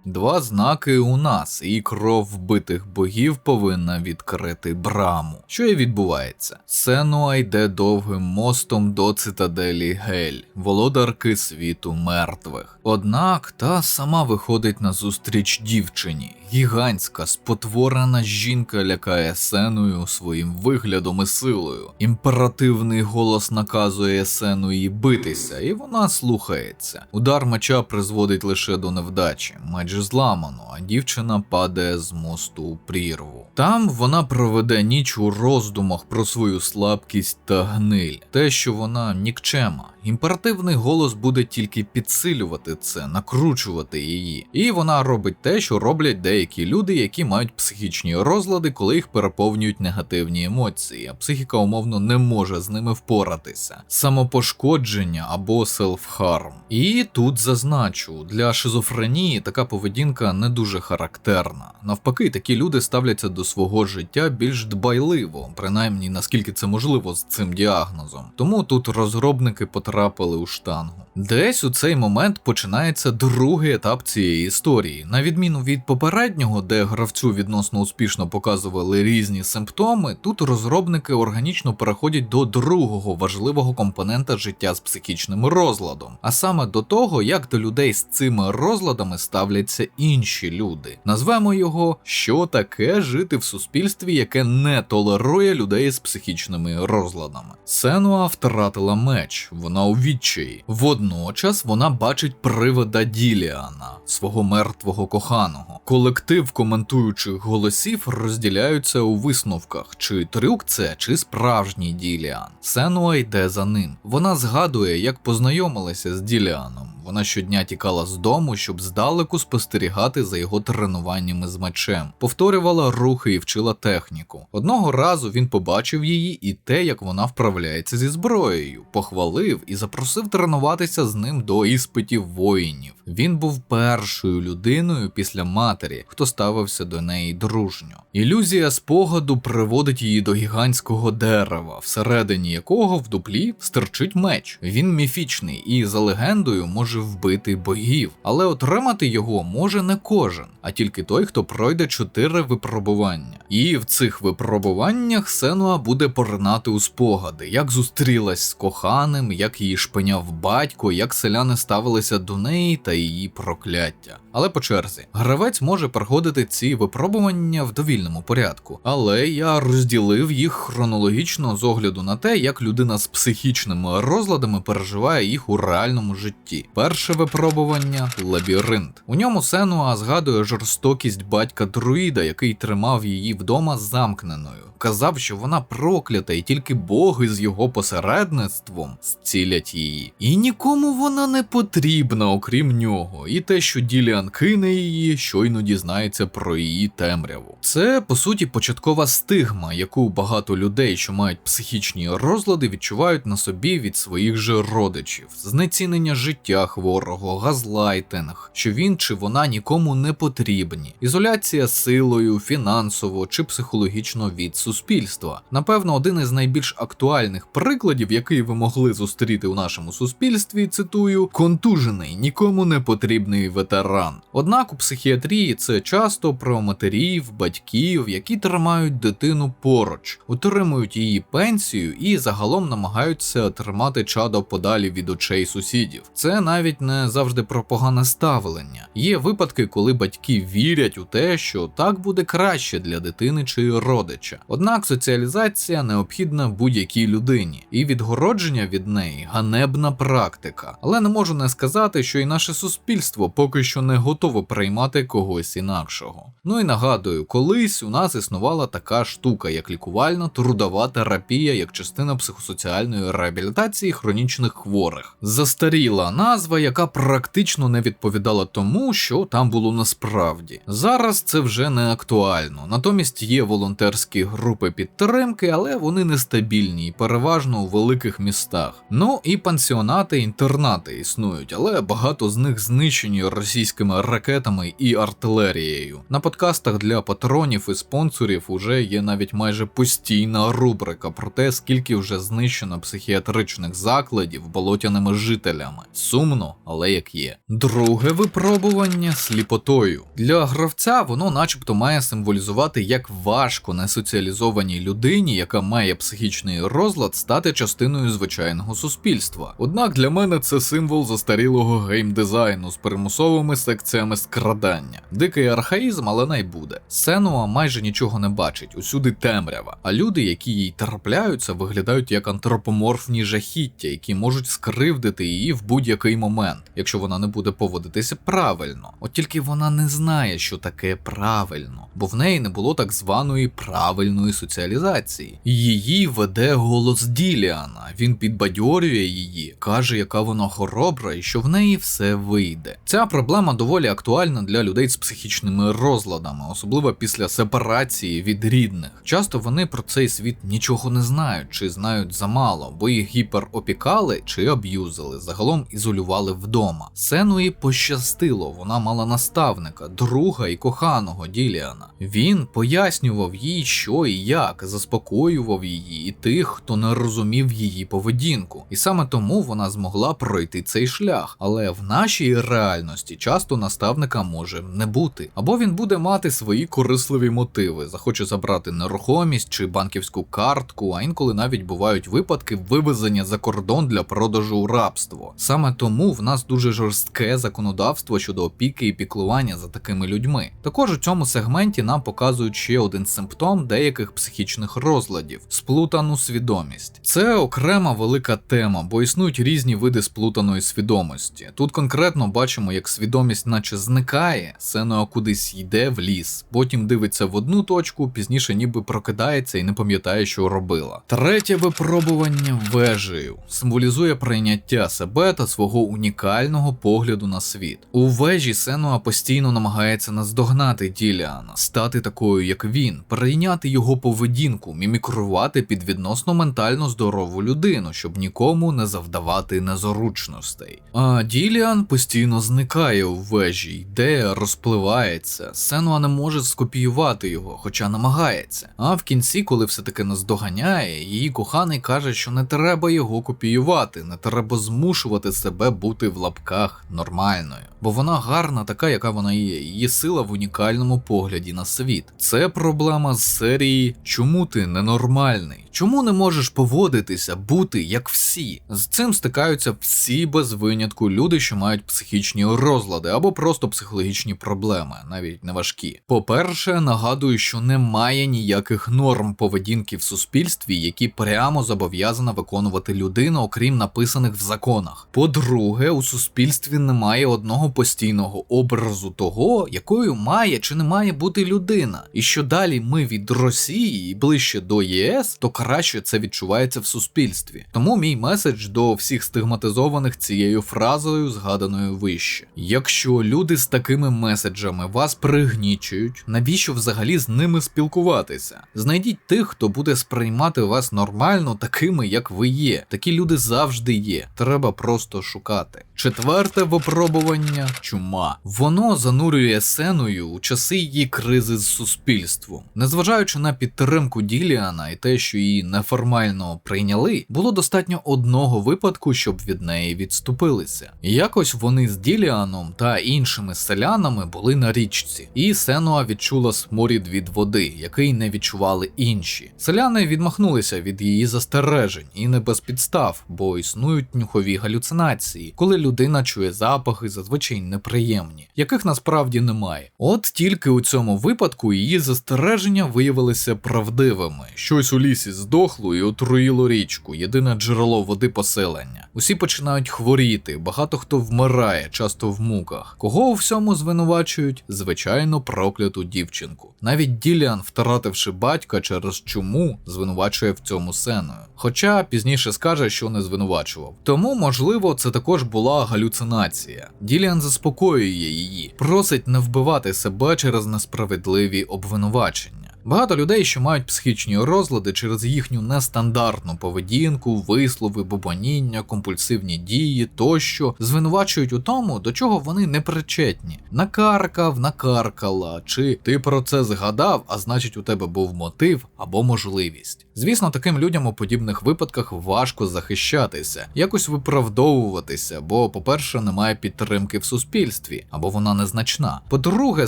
Два знаки у нас, і кров вбитих богів повинна відкрити браму. Що і відбувається? Сенуа йде довгим мостом до цитаделі Гель, володарки світу мертвих. Однак та сама виходить назустріч дівчині. Гігантська, спотворена жінка лякає Сеною своїм виглядом і силою. Імперативний голос наказує Сенуї битися, і вона слухається. Удар меча призводить лише до невдачі. Меч зламано, а дівчина падає з мосту у прірву. Там вона проведе ніч у роздумах про свою слабкість та гниль. Те, що вона нікчема. Імперативний голос буде тільки підсилювати це, накручувати її. І вона робить те, що роблять деякі люди, які мають психічні розлади, коли їх переповнюють негативні емоції, а психіка умовно не може з ними впоратися. Самопошкодження або селф-харм. І тут зазначу, для шизофренії така поведінка поведінка не дуже характерна. Навпаки, такі люди ставляться до свого життя більш дбайливо, принаймні наскільки це можливо з цим діагнозом. Тому тут розробники потрапили у штангу. Десь у цей момент починається другий етап цієї історії. На відміну від попереднього, де гравцю відносно успішно показували різні симптоми, тут розробники органічно переходять до другого важливого компонента життя з психічним розладом, а саме до того, як до людей з цими розладами ставляться інші люди. Назвемо його «Що таке жити в суспільстві, яке не толерує людей з психічними розладами». Сенуа втратила меч, вона у відчаї. Водночас вона бачить привида Діліана, свого мертвого коханого. Колектив коментуючих голосів розділяються у висновках, чи трюк це, чи справжній Діліан. Сенуа йде за ним. Вона згадує, як познайомилася з Діліаном. Вона щодня тікала з дому, щоб здалеку спостерігати за його тренуваннями з мечем. Повторювала рухи і вчила техніку. Одного разу він побачив її і те, як вона вправляється зі зброєю, похвалив і запросив тренуватися з ним до іспитів воїнів. Він був першою людиною після матері, хто ставився до неї дружньо. Ілюзія спогаду приводить її до гігантського дерева, всередині якого в дуплі стирчить меч. Він міфічний і, за легендою, може вбити богів, але отримати його може не кожен, а тільки той, хто пройде 4 випробування. І в цих випробуваннях Сенуа буде поринати у спогади, як зустрілась з коханим, як її шпиняв батько, як селяни ставилися до неї та її прокляття. Але по черзі. Гравець може проходити ці випробування в довільному порядку, але я розділив їх хронологічно з огляду на те, як людина з психічними розладами переживає їх у реальному житті. Перше випробування – лабіринт. У ньому Сенуа згадує жорстокість батька-друїда, який тримав її вдома замкненою. Казав, що вона проклята і тільки боги з його посередництвом зцілять її. І нікому вона не потрібна, окрім нього. І те, що Діліан кине її, щойно дізнається про її темряву. Це, по суті, початкова стигма, яку багато людей, що мають психічні розлади, відчувають на собі від своїх же родичів. Знецінення життя хворого, газлайтинг, що він чи вона нікому не потрібні. Ізоляція силою, фінансово чи психологічно від суспільства. Напевно, один із найбільш актуальних прикладів, який ви могли зустріти у нашому суспільстві, цитую, контужений, нікому не потрібний ветеран. Однак у психіатрії це часто про матерів, батьків, які тримають дитину поруч, утримують її пенсію і загалом намагаються тримати чадо подалі від очей сусідів. Це навіть не завжди про погане ставлення. Є випадки, коли батьки вірять у те, що так буде краще для дитини чи родича. Однак соціалізація необхідна будь-якій людині, і відгородження від неї – ганебна практика. Але не можу не сказати, що і наше суспільство поки що не готове приймати когось інакшого. Ну і нагадую, колись у нас існувала така штука, як лікувально-трудова терапія як частина психосоціальної реабілітації хронічних хворих. Застаріла назва, яка практично не відповідала тому, що там було насправді. Зараз це вже не актуально, натомість є волонтерські групи підтримки, але вони нестабільні і переважно у великих містах. Ну і пансіонати-інтернати існують, але багато з них знищені російськими ракетами і артилерією. На подкастах для патронів і спонсорів уже є навіть майже постійна рубрика про те, скільки вже знищено психіатричних закладів болотяними жителями. Сумно, але як є. Друге випробування – сліпотою. Для гравця воно начебто має символізувати, як важко несоціалізованій людині, яка має психічний розлад, стати частиною звичайного суспільства. Однак для мене це символ застарілого геймдизайну з примусовими секціями скрадання. Дикий архаїзм, але най буде. Сенуа майже нічого не бачить, усюди темрява, а люди, які їй трапляються, виглядають як антропоморфні жахіття, які можуть скривдити її в будь-який момент, якщо вона не буде поводитися правильно. От тільки вона не знає, що таке правильно, бо в неї не було так званої правильної соціалізації. Її веде голос Діліана, він підбадьорює її, каже, яка вона хоробра і що в неї все вийде. Ця проблема доволі актуальна для людей з психічними розладами, особливо після сепарації від рідних. Часто вони про цей світ нічого не знають, чи знають замало, бо їх гіперопікали чи аб'юзили, загалом ізолювали вдома. Сенуї пощастило, вона вона мала наставника, друга і коханого Діліана. Він пояснював їй, що і як, заспокоював її і тих, хто не розумів її поведінку. І саме тому вона змогла пройти цей шлях. Але в нашій реальності часто наставника може не бути. Або він буде мати свої корисливі мотиви, захоче забрати нерухомість чи банківську картку, а інколи навіть бувають випадки вивезення за кордон для продажу у рабство. Саме тому в нас дуже жорстке законодавство щодо опіки і піклування за такими людьми. Також у цьому сегменті нам показують ще один симптом деяких психічних розладів – сплутану свідомість. Це окрема велика тема, бо існують різні види сплутаної свідомості. Тут конкретно бачимо, як свідомість наче зникає, Сенуа кудись йде в ліс, потім дивиться в одну точку, пізніше ніби прокидається і не пам'ятає, що робила. Третє випробування вежею символізує прийняття себе та свого унікального погляду на світ. У вежі Сенуа постійно намагається наздогнати Діліана, стати такою, як він, перейняти його поведінку, мімікрувати під відносно ментально здорову людину, щоб нікому не завдавати незручностей. А Діліан постійно зникає у вежі, йде, розпливається. Сенуа не може скопіювати його, хоча намагається. А в кінці, коли все-таки наздоганяє, її коханий каже, що не треба його копіювати, не треба змушувати себе бути в лапках нормальною. Бо вона гарна така, яка вона є, її сила в унікальному погляді на світ. Це проблема з серії «Чому ти ненормальний?» Чому не можеш поводитися, бути як всі? З цим стикаються всі без винятку люди, що мають психічні розлади або просто психологічні проблеми, навіть не важкі. По-перше, нагадую, що немає ніяких норм поведінки в суспільстві, які прямо зобов'язана виконувати людина, окрім написаних в законах. По-друге, у суспільстві немає одного постійного образу того, якою має чи не має бути людина. І що далі ми від Росії і ближче до ЄС, то краще це відчувається в суспільстві. Тому мій меседж до всіх стигматизованих цією фразою, згаданою вище. Якщо люди з такими меседжами вас пригнічують, навіщо взагалі з ними спілкуватися? Знайдіть тих, хто буде сприймати вас нормально такими, як ви є. Такі люди завжди є. Треба просто шукати. Четверте випробування – чума. Воно занурює Сеною у часи її кризи з суспільством. Незважаючи на підтримку Діліана і те, що її неформально прийняли, було достатньо одного випадку, щоб від неї відступилися. Якось вони з Діліаном та іншими селянами були на річці, і Сенуа відчула сморід від води, який не відчували інші. Селяни відмахнулися від її застережень, і не без підстав, бо існують нюхові галюцинації, коли людина чує запахи зазвичай неприємні, яких насправді немає. От тільки у цьому випадку її застереження виявилися правдивими. Щось у лісі здохло і отруїло річку, єдине джерело води поселення. Усі починають хворіти, багато хто вмирає, часто в муках. Кого у всьому звинувачують? Звичайно, прокляту дівчинку. Навіть Діліан, втративши батька через чуму, звинувачує в цьому Сеною. Хоча пізніше скаже, що не звинувачував. Тому, можливо, це також була галюцинація. Діліан заспокоює її, просить не вбивати себе через несправедливі обвинувачення. Багато людей, що мають психічні розлади через їхню нестандартну поведінку, вислови, бубоніння, компульсивні дії тощо, звинувачують у тому, до чого вони не причетні. Накаркав, накаркала, чи ти про це згадав, а значить у тебе був мотив або можливість. Звісно, таким людям у подібних випадках важко захищатися, якось виправдовуватися, бо, по-перше, немає підтримки в суспільстві, або вона незначна. По-друге,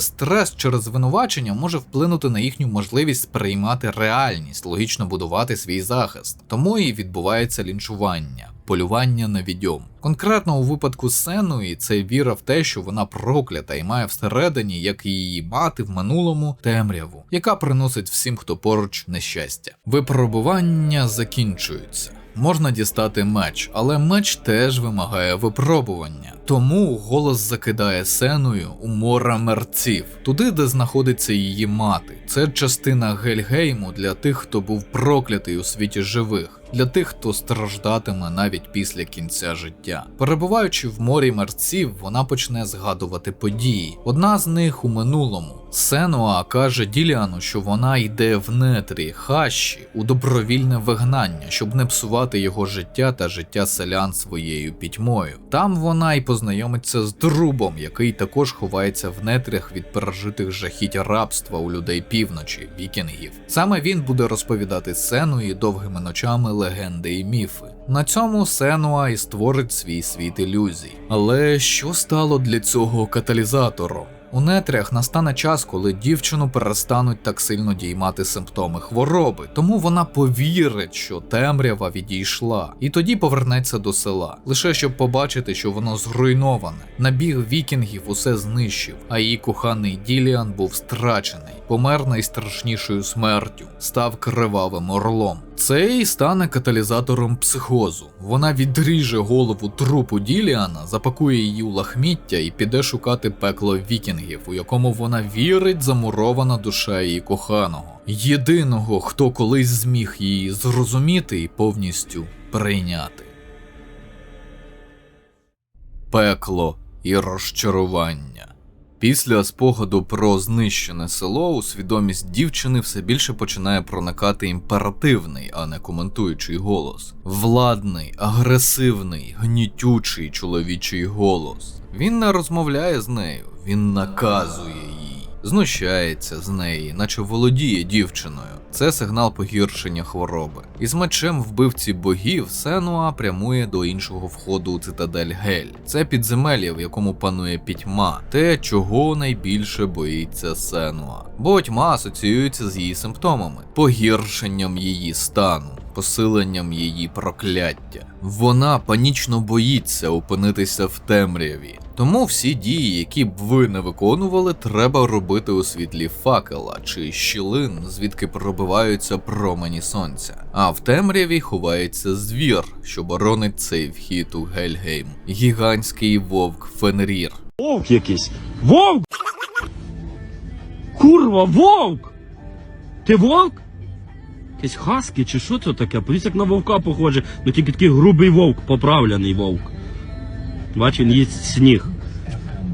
стрес через звинувачення може вплинути на їхню можливість сприймати реальність, логічно будувати свій захист. Тому і відбувається лінчування. Полювання на відьом. Конкретно у випадку з Сеною це віра в те, що вона проклята і має всередині, як і її мати в минулому, темряву, яка приносить всім, хто поруч, нещастя. Випробування закінчуються. Можна дістати меч, але меч теж вимагає випробування. Тому голос закидає Сеною у море мерців, туди, де знаходиться її мати. Це частина Гельгейму для тих, хто був проклятий у світі живих. для тих, хто страждатиме навіть після кінця життя. Перебуваючи в морі мерців, вона почне згадувати події. Одна з них у минулому. Сенуа каже Діліану, що вона йде в нетрі Хаші у добровільне вигнання, щоб не псувати його життя та життя селян своєю пітьмою. Там вона й познайомиться з Друбом, який також ховається в нетрях від пережитих жахіть рабства у людей півночі, вікінгів. Саме він буде розповідати Сенуї довгими ночами легенди і міфи. На цьому Сенуа і створить свій світ ілюзій. Але що стало для цього каталізатором? У нетрях настане час, коли дівчину перестануть так сильно діймати симптоми хвороби, тому вона повірить, що темрява відійшла, і тоді повернеться до села, лише щоб побачити, що воно зруйноване. Набіг вікінгів усе знищив, а її коханий Діліан був страчений, помер найстрашнішою смертю, став кривавим орлом. Це і стане каталізатором психозу. Вона відріже голову трупу Діліана, запакує її у лахміття і піде шукати пекло вікінгів, у якому вона вірить замурована душа її коханого. Єдиного, хто колись зміг її зрозуміти і повністю прийняти. Пекло і розчарування. Після спогаду про знищене село у свідомість дівчини все більше починає проникати імперативний, а не коментуючий голос. Владний, агресивний, гнітючий чоловічий голос. Він не розмовляє з нею, він наказує їй, знущається з неї, наче володіє дівчиною. Це сигнал погіршення хвороби. Із мечем вбивці богів Сенуа прямує до іншого входу у цитадель Гель. Це підземелля, в якому панує пітьма, те, чого найбільше боїться Сенуа. Бо тьма асоціюється з її симптомами, погіршенням її стану, посиленням її прокляття. Вона панічно боїться опинитися в темряві. Тому всі дії, які б ви не виконували, треба робити у світлі факела чи щілин, звідки пробиваються промені сонця. А в темряві ховається звір, що боронить цей вхід у Гельгейм. Гігантський вовк Фенрір. Вовк якийсь. Вовк! Курва, вовк! Ти вовк? Якийсь хаски чи що це таке? Подивіться, як на вовка похоже. Ну тільки такий грубий вовк, поправлений вовк. Бач, він їсть сніг.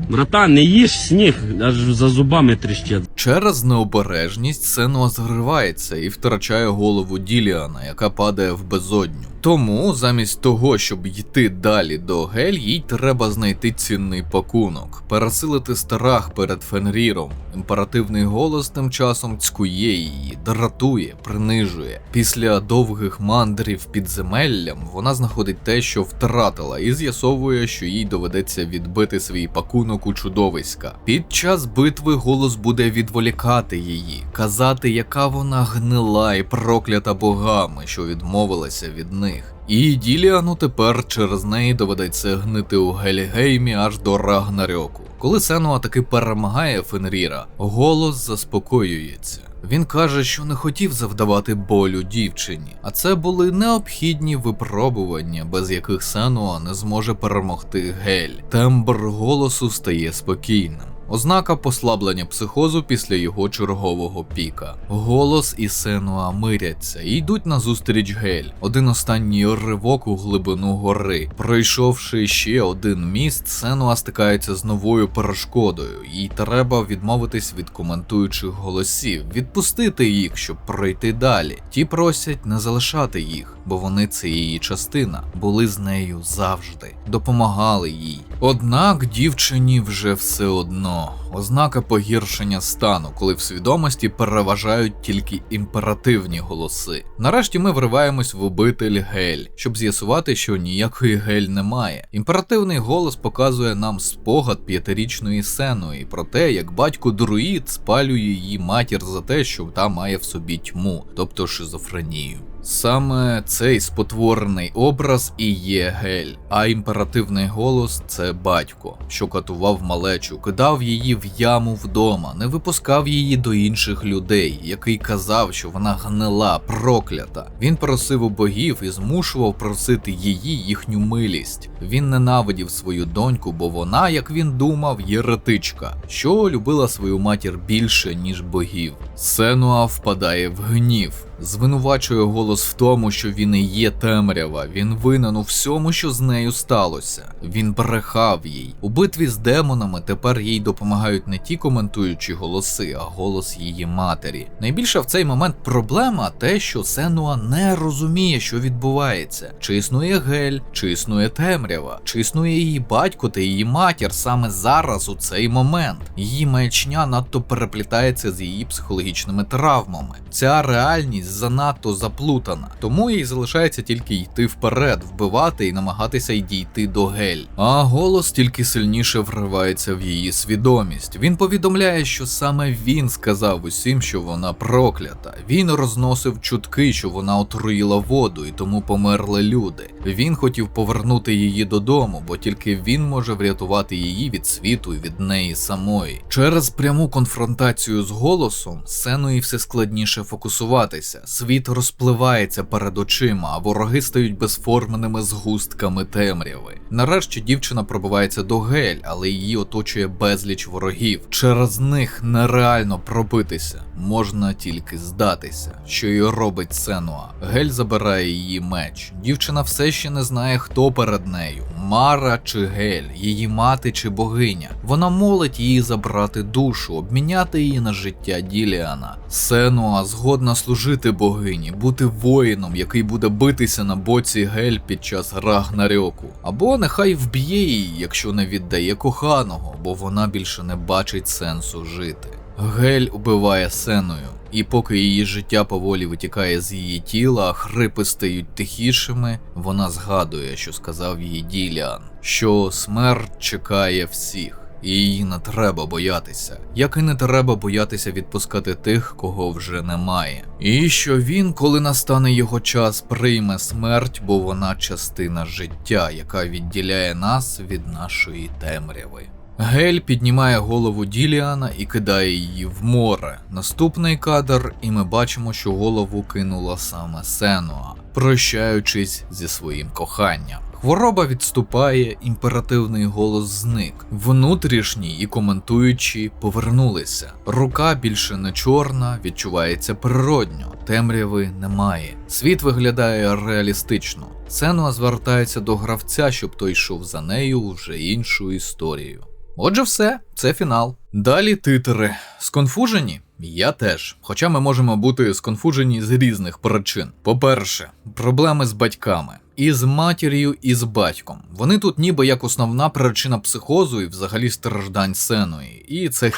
Братан, не їж сніг, аж за зубами тріщить. Через необережність Сенуа зривається і втрачає голову Діліана, яка падає в безодню. Тому, замість того, щоб йти далі до Гель, їй треба знайти цінний пакунок, пересилити страх перед Фенріром. Імперативний голос тим часом цькує її, дратує, принижує. Після довгих мандрів підземеллям вона знаходить те, що втратила, і з'ясовує, що їй доведеться відбити свій пакунок у чудовиська. Під час битви голос буде відволікати її, казати, яка вона гнила і проклята богами, що відмовилася від них. І Діліану тепер через неї доведеться гнити у Гельгеймі аж до Рагнарьоку. Коли Сенуа таки перемагає Фенріра, голос заспокоюється. Він каже, що не хотів завдавати болю дівчині, а це були необхідні випробування, без яких Сенуа не зможе перемогти Гель. Тембр голосу стає спокійним. Ознака послаблення психозу після його чергового піка. Голос і Сенуа миряться і йдуть назустріч Гель. Один останній ривок у глибину гори. Пройшовши ще один міст, Сенуа стикається з новою перешкодою. Їй треба відмовитись від коментуючих голосів, відпустити їх, щоб пройти далі. Ті просять не залишати їх, бо вони це її частина, були з нею завжди, допомагали їй. Однак дівчині вже все одно. Ознака погіршення стану, коли в свідомості переважають тільки імперативні голоси. Нарешті ми вриваємось в обитель Гель, щоб з'ясувати, що ніякої Гель немає. Імперативний голос показує нам спогад 5-річної Сенуї про те, як батько-друїд спалює її матір за те, що та має в собі тьму, тобто шизофренію. Саме цей спотворений образ і є Гель, а імперативний голос – це батько, що катував малечу, кидав її в яму вдома, не випускав її до інших людей, який казав, що вона гнила, проклята. Він просив у богів і змушував просити її їхню милість. Він ненавидів свою доньку, бо вона, як він думав, єретичка, що любила свою матір більше, ніж богів. Сенуа впадає в гнів. Звинувачує голос в тому, що він і є темрява, він винен у всьому, що з нею сталося. Він брехав їй. У битві з демонами тепер їй допомагають не ті коментуючі голоси, а голос її матері. Найбільша в цей момент проблема те, що Сенуа не розуміє, що відбувається. Чи існує Гель, чи існує темрява, чи існує її батько та її матір саме зараз у цей момент. Її маячня надто переплітається з її психологічними травмами. Ця реальність занадто заплутана, тому їй залишається тільки йти вперед, вбивати і намагатися й дійти до Гель. А голос тільки сильніше вривається в її свідомість. Він повідомляє, що саме він сказав усім, що вона проклята. Він розносив чутки, що вона отруїла воду і тому померли люди. Він хотів повернути її додому, бо тільки він може врятувати її від світу і від неї самої. Через пряму конфронтацію з голосом Сенуї все складніше фокусуватися. Світ розпливається перед очима, а вороги стають безформеними згустками темряви. Нарешті дівчина пробивається до Гель, але її оточує безліч ворогів. Через них нереально пробитися. Можна тільки здатися, що й робить Сенуа. Гель забирає її меч. Дівчина все ще не знає, хто перед нею. Мара чи Гель, її мати чи богиня. Вона молить її забрати душу, обміняти її на життя Діліана. Сенуа згодна служити богині, бути воїном, який буде битися на боці Гель під час Рагнарьоку. Або нехай вб'є її, якщо не віддає коханого, бо вона більше не бачить сенсу жити. Гель убиває Сеною, і поки її життя поволі витікає з її тіла, а хрипи стають тихішими, вона згадує, що сказав їй Діліан, що смерть чекає всіх. І їй не треба боятися, як і не треба боятися відпускати тих, кого вже немає. І що він, коли настане його час, прийме смерть, бо вона частина життя, яка відділяє нас від нашої темряви. Гель піднімає голову Діліана і кидає її в море. Наступний кадр, і ми бачимо, що голову кинула саме Сенуа, прощаючись зі своїм коханням. Хвороба відступає, імперативний голос зник. Внутрішній і коментуючі повернулися. Рука більше не чорна, відчувається природньо, темряви немає. Світ виглядає реалістично. Сенуа звертається до гравця, щоб той йшов за нею вже іншу історію. Отже все, це фінал. Далі титри. Сконфужені? Я теж. Хоча ми можемо бути сконфужені з різних причин. По-перше, проблеми з батьками. І з матір'ю, і з батьком. Вони тут ніби як основна причина психозу і взагалі страждань Сеної. І це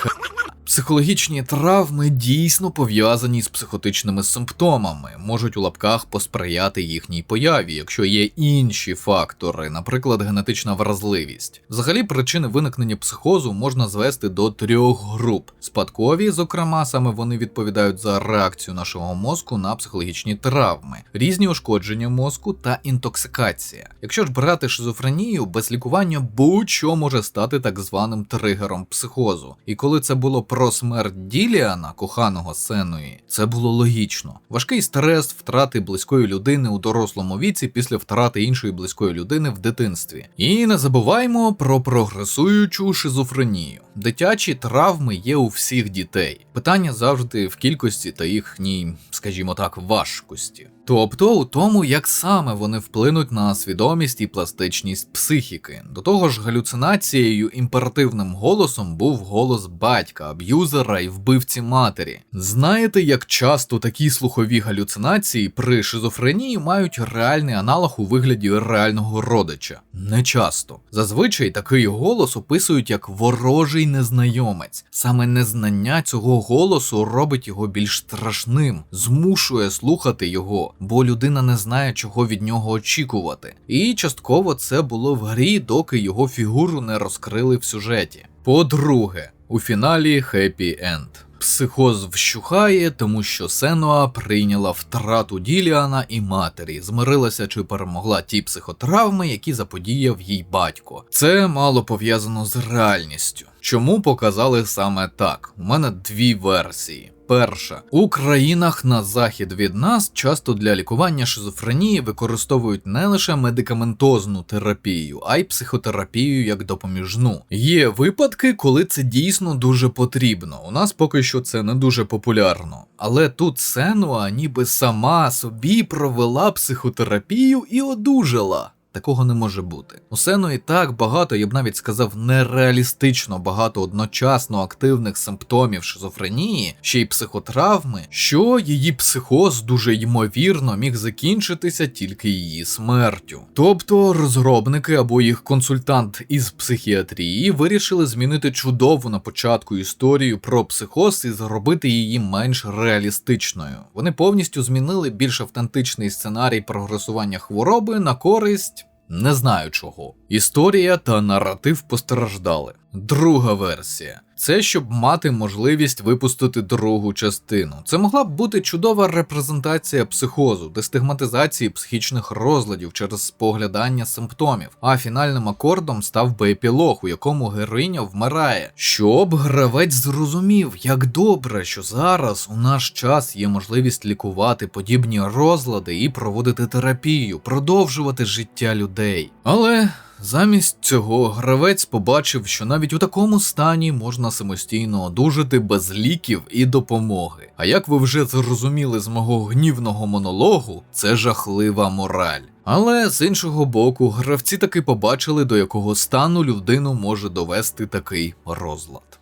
Психологічні травми дійсно пов'язані з психотичними симптомами, можуть у лапках посприяти їхній появі, якщо є інші фактори, наприклад, генетична вразливість. Взагалі причини виникнення психозу можна звести до 3 груп. Спадкові, зокрема, саме вони відповідають за реакцію нашого мозку на психологічні травми, різні ушкодження мозку та інтоксикація. Якщо ж брати шизофренію, без лікування будь-що може стати так званим тригером психозу. І коли це було про смерть Діліана, коханого Сеної, це було логічно. Важкий стрес втрати близької людини у дорослому віці після втрати іншої близької людини в дитинстві. І не забуваймо про прогресуючу шизофренію. Дитячі травми є у всіх дітей. Питання завжди в кількості та їхній, скажімо так, важкості. Тобто у тому, як саме вони вплинуть на свідомість і пластичність психіки. До того ж, галюцинацією імперативним голосом був голос батька, аб'юзера і вбивці матері. Знаєте, як часто такі слухові галюцинації при шизофренії мають реальний аналог у вигляді реального родича? Не часто. Зазвичай такий голос описують як ворожий незнайомець. Саме незнання цього голосу робить його більш страшним, змушує слухати його, бо людина не знає, чого від нього очікувати. І частково це було в грі, доки його фігуру не розкрили в сюжеті. По-друге, у фіналі хеппі енд. Психоз вщухає, тому що Сенуа прийняла втрату Діліана і матері, змирилася чи перемогла ті психотравми, які заподіяв їй батько. Це мало пов'язано з реальністю. Чому показали саме так? У мене 2 версії. Перша. У країнах на захід від нас часто для лікування шизофренії використовують не лише медикаментозну терапію, а й психотерапію як допоміжну. Є випадки, коли це дійсно дуже потрібно. У нас поки що це не дуже популярно. Але тут Сенуа ніби сама собі провела психотерапію і одужала. Такого не може бути. У Сенуї так багато, я б навіть сказав, нереалістично багато одночасно активних симптомів шизофренії, ще й психотравми, що її психоз дуже ймовірно міг закінчитися тільки її смертю. Тобто розробники або їх консультант із психіатрії вирішили змінити чудову на початку історію про психоз і зробити її менш реалістичною. Вони повністю змінили більш автентичний сценарій прогресування хвороби на користь не знаю чого. Історія та наратив постраждали. Друга версія. Це щоб мати можливість випустити другу частину. Це могла б бути чудова репрезентація психозу, дестигматизації психічних розладів через споглядання симптомів, а фінальним акордом став би епілог, у якому героїня вмирає. Щоб гравець зрозумів, як добре, що зараз у наш час є можливість лікувати подібні розлади і проводити терапію, продовжувати життя людей. Але замість цього гравець побачив, що навіть у такому стані можна самостійно одужати без ліків і допомоги. А як ви вже зрозуміли з мого гнівного монологу, це жахлива мораль. Але з іншого боку, гравці таки побачили, до якого стану людину може довести такий розлад.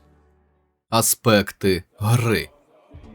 Аспекти гри.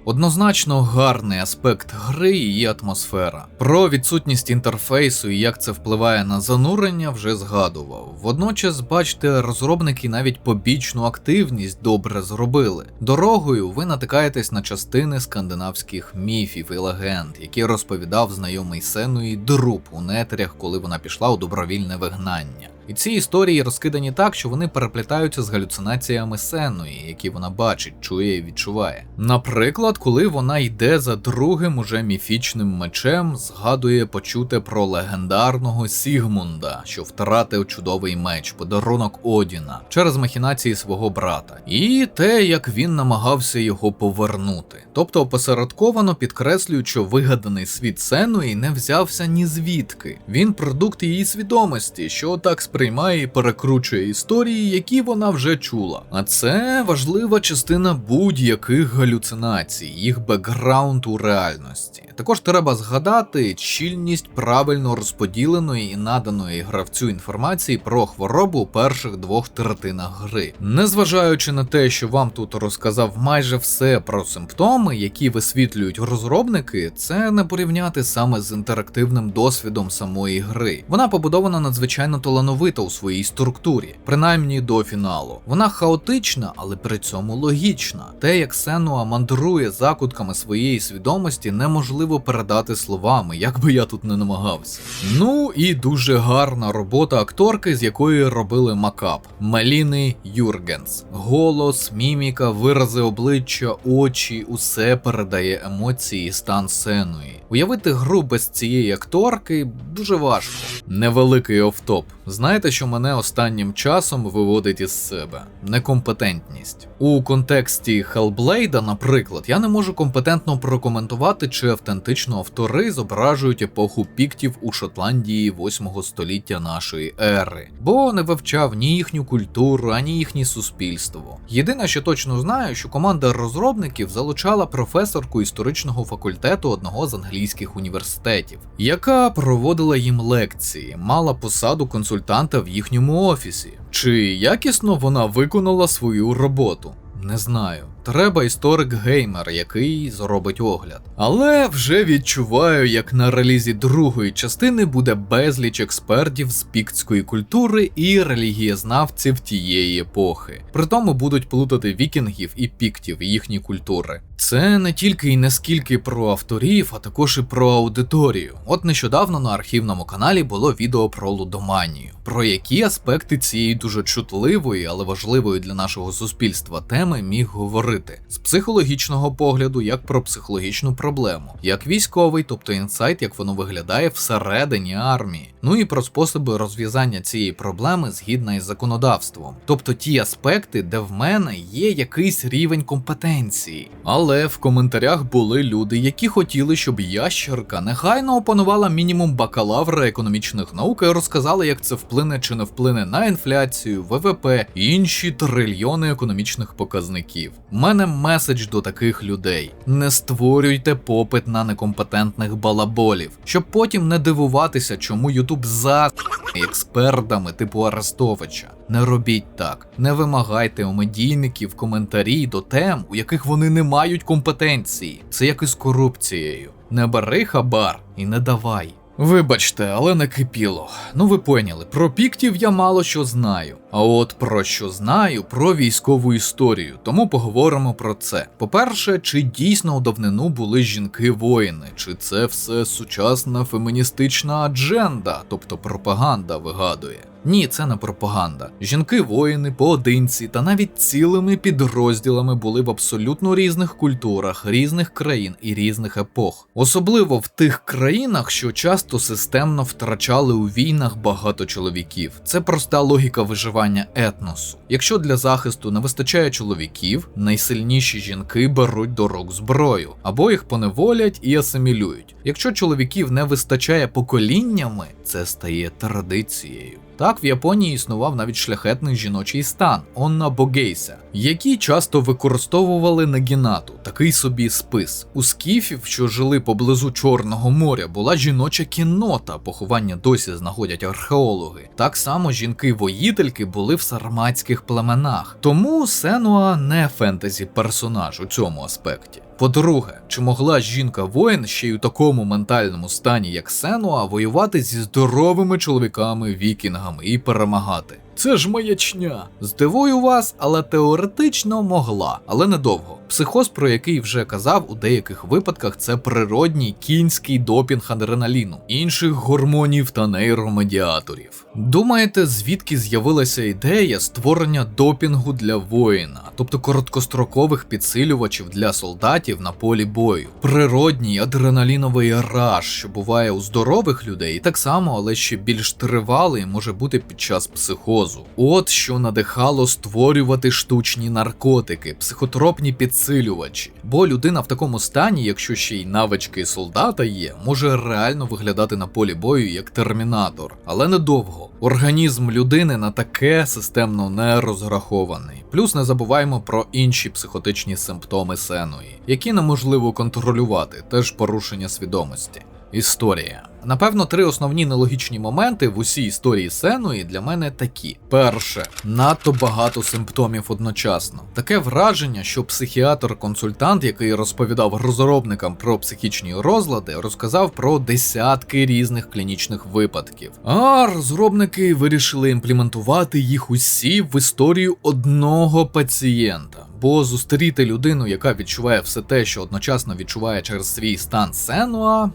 Однозначно гарний аспект гри – її атмосфера. Про відсутність інтерфейсу і як це впливає на занурення вже згадував. Водночас, бачите, розробники навіть побічну активність добре зробили. Дорогою ви натикаєтесь на частини скандинавських міфів і легенд, які розповідав знайомий Сенуї Друп у нетрях, коли вона пішла у добровільне вигнання. І ці історії розкидані так, що вони переплітаються з галюцинаціями Сенуї, які вона бачить, чує і відчуває. Наприклад, коли вона йде за другим уже міфічним мечем, згадує почуте про легендарного Сігмунда, що втратив чудовий меч, подарунок Одіна, через махінації свого брата. І те, як він намагався його повернути. Тобто опосередковано підкреслюють, що вигаданий світ Сенуї не взявся ні звідки. Він продукт її свідомості, що так сприймає і перекручує історії, які вона вже чула. А це важлива частина будь-яких галюцинацій, їх бекграунд у реальності. Також треба згадати щільність правильно розподіленої і наданої гравцю інформації про хворобу у перших двох третинах гри. Незважаючи на те, що вам тут розказав майже все про симптоми, які висвітлюють розробники, це не порівняти саме з інтерактивним досвідом самої гри. Вона побудована надзвичайно талановито у своїй структурі, принаймні до фіналу. Вона хаотична, але при цьому логічна. Те, як Сенуа мандрує закутками своєї свідомості, неможливо передати словами, як би я тут не намагався. Ну і дуже гарна робота акторки, з якої робили макап. Меліни Юргенс. Голос, міміка, вирази обличчя, очі – усе передає емоції і стан Сенуї. Уявити гру без цієї акторки дуже важко. Невеликий офтоп. Знаєте, що мене останнім часом виводить із себе? Некомпетентність. У контексті Hellblade, наприклад, я не можу компетентно прокоментувати, чи автентично автори зображують епоху піктів у Шотландії 8 століття нашої ери, бо не вивчав ні їхню культуру, ані їхнє суспільство. Єдине, що точно знаю, що команда розробників залучала професорку історичного факультету одного з англійських університетів, яка проводила їм лекції, мала посаду консультанта в їхньому офісі. Чи якісно вона виконала свою роботу? Не знаю. Треба історик-геймер, який зробить огляд. Але вже відчуваю, як на релізі другої частини буде безліч експертів з піктської культури і релігієзнавців тієї епохи. Притому будуть плутати вікінгів і піктів, їхні культури. Це не тільки і не скільки про авторів, а також і про аудиторію. От нещодавно на архівному каналі було відео про лудоманію. Про які аспекти цієї дуже чутливої, але важливої для нашого суспільства теми міг говорити. З психологічного погляду, як про психологічну проблему, як військовий, тобто інсайт, як воно виглядає всередині армії. Ну і про способи розв'язання цієї проблеми згідно із законодавством. Тобто ті аспекти, де в мене є якийсь рівень компетенції. Але Але в коментарях були люди, які хотіли, щоб ящерка негайно опанувала мінімум бакалавра економічних наук і розказала, як це вплине чи не вплине на інфляцію, ВВП і інші трильйони економічних показників. У мене меседж до таких людей: не створюйте попит на некомпетентних балаболів, щоб потім не дивуватися, чому YouTube засраний експертами типу Арестовича. Не робіть так. Не вимагайте у медійників коментарі до тем, у яких вони не мають компетенції. Це як із корупцією. Не бери хабар і не давай. Вибачте, але не кипіло. Ну ви поняли, про піктів я мало що знаю. А от про що знаю, про військову історію, тому поговоримо про це. По-перше, чи дійсно у давнину були жінки-воїни, чи це все сучасна феміністична адженда, тобто пропаганда вигадує. Ні, це не пропаганда. Жінки-воїни поодинці та навіть цілими підрозділами були в абсолютно різних культурах, різних країн і різних епох. Особливо в тих країнах, що часто системно втрачали у війнах багато чоловіків. Це проста логіка виживання етносу. Якщо для захисту не вистачає чоловіків, найсильніші жінки беруть до рук зброю, або їх поневолять і асимілюють. Якщо чоловіків не вистачає поколіннями, це стає традицією. Так, в Японії існував навіть шляхетний жіночий стан – онна богейся, який часто використовували нагінату, такий собі спис. У скіфів, що жили поблизу Чорного моря, була жіноча кіннота, поховання досі знаходять археологи. Так само жінки-воїтельки були в сарматських племенах. Тому Сенуа не фентезі-персонаж у цьому аспекті. По-друге, чи могла жінка-воїн ще й у такому ментальному стані, як Сенуа, воювати зі здоровими чоловіками-вікінгами і перемагати? Це ж маячня. Здивую вас, але теоретично могла, але недовго. Психоз, про який вже казав, у деяких випадках це природній кінський допінг адреналіну, інших гормонів та нейромедіаторів. Думаєте, звідки з'явилася ідея створення допінгу для воїна, тобто короткострокових підсилювачів для солдатів на полі бою? Природній адреналіновий раш, що буває у здорових людей, так само, але ще більш тривалий може бути під час психозу. От що надихало створювати штучні наркотики, психотропні підсилювачі. Бо людина в такому стані, якщо ще й навички солдата є, може реально виглядати на полі бою як термінатор. Але недовго. Організм людини на таке системно не розрахований. Плюс не забуваємо про інші психотичні симптоми Сенуї, які неможливо контролювати, теж порушення свідомості. Історія. Напевно, 3 основні нелогічні моменти в усій історії Сенуї для мене такі. Перше. Надто багато симптомів одночасно. Таке враження, що психіатр-консультант, який розповідав розробникам про психічні розлади, розказав про десятки різних клінічних випадків. А розробники вирішили імплементувати їх усі в історію одного пацієнта. Бо зустріти людину, яка відчуває все те, що одночасно відчуває через свій стан Сенуа,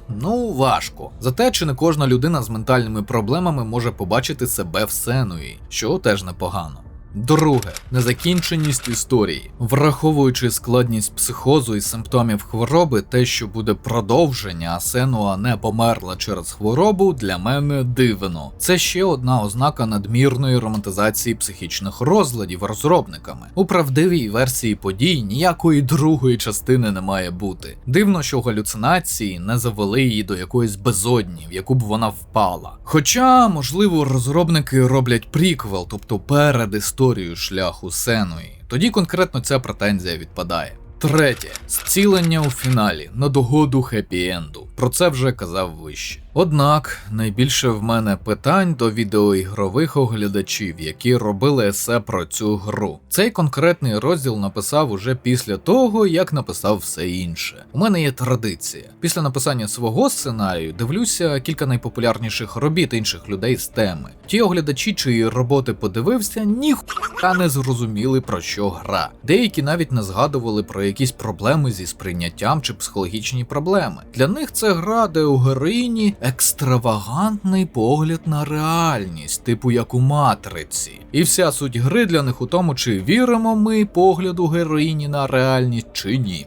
важко. Зате, чи не кожна людина з ментальними проблемами може побачити себе в Сенуї, що теж непогано. Друге. Незакінченість історії. Враховуючи складність психозу і симптомів хвороби, те, що буде продовження, а Сенуа не померла через хворобу, для мене дивно. Це ще одна ознака надмірної романтизації психічних розладів розробниками. У правдивій версії подій ніякої другої частини не має бути. Дивно, що галюцинації не завели її до якоїсь безодні, в яку б вона впала. Хоча, можливо, розробники роблять приквел, тобто перед історію шляху Сенуї. Тоді конкретно ця претензія відпадає. Третє. Зцілення у фіналі, на догоду хеппі-енду. Про це вже казав вище. Однак, найбільше в мене питань до відеоігрових оглядачів, які робили есе про цю гру. Цей конкретний розділ написав уже після того, як написав все інше. У мене є традиція. Після написання свого сценарію дивлюся кілька найпопулярніших робіт інших людей з теми. Ті оглядачі, чиї роботи подивився, ніхуя не зрозуміли, про що гра. Деякі навіть не згадували про якісь проблеми зі сприйняттям чи психологічні проблеми. Для них це гра, де у героїні екстравагантний погляд на реальність, типу як у Матриці. І вся суть гри для них у тому, чи віримо ми погляду героїні на реальність, чи ні.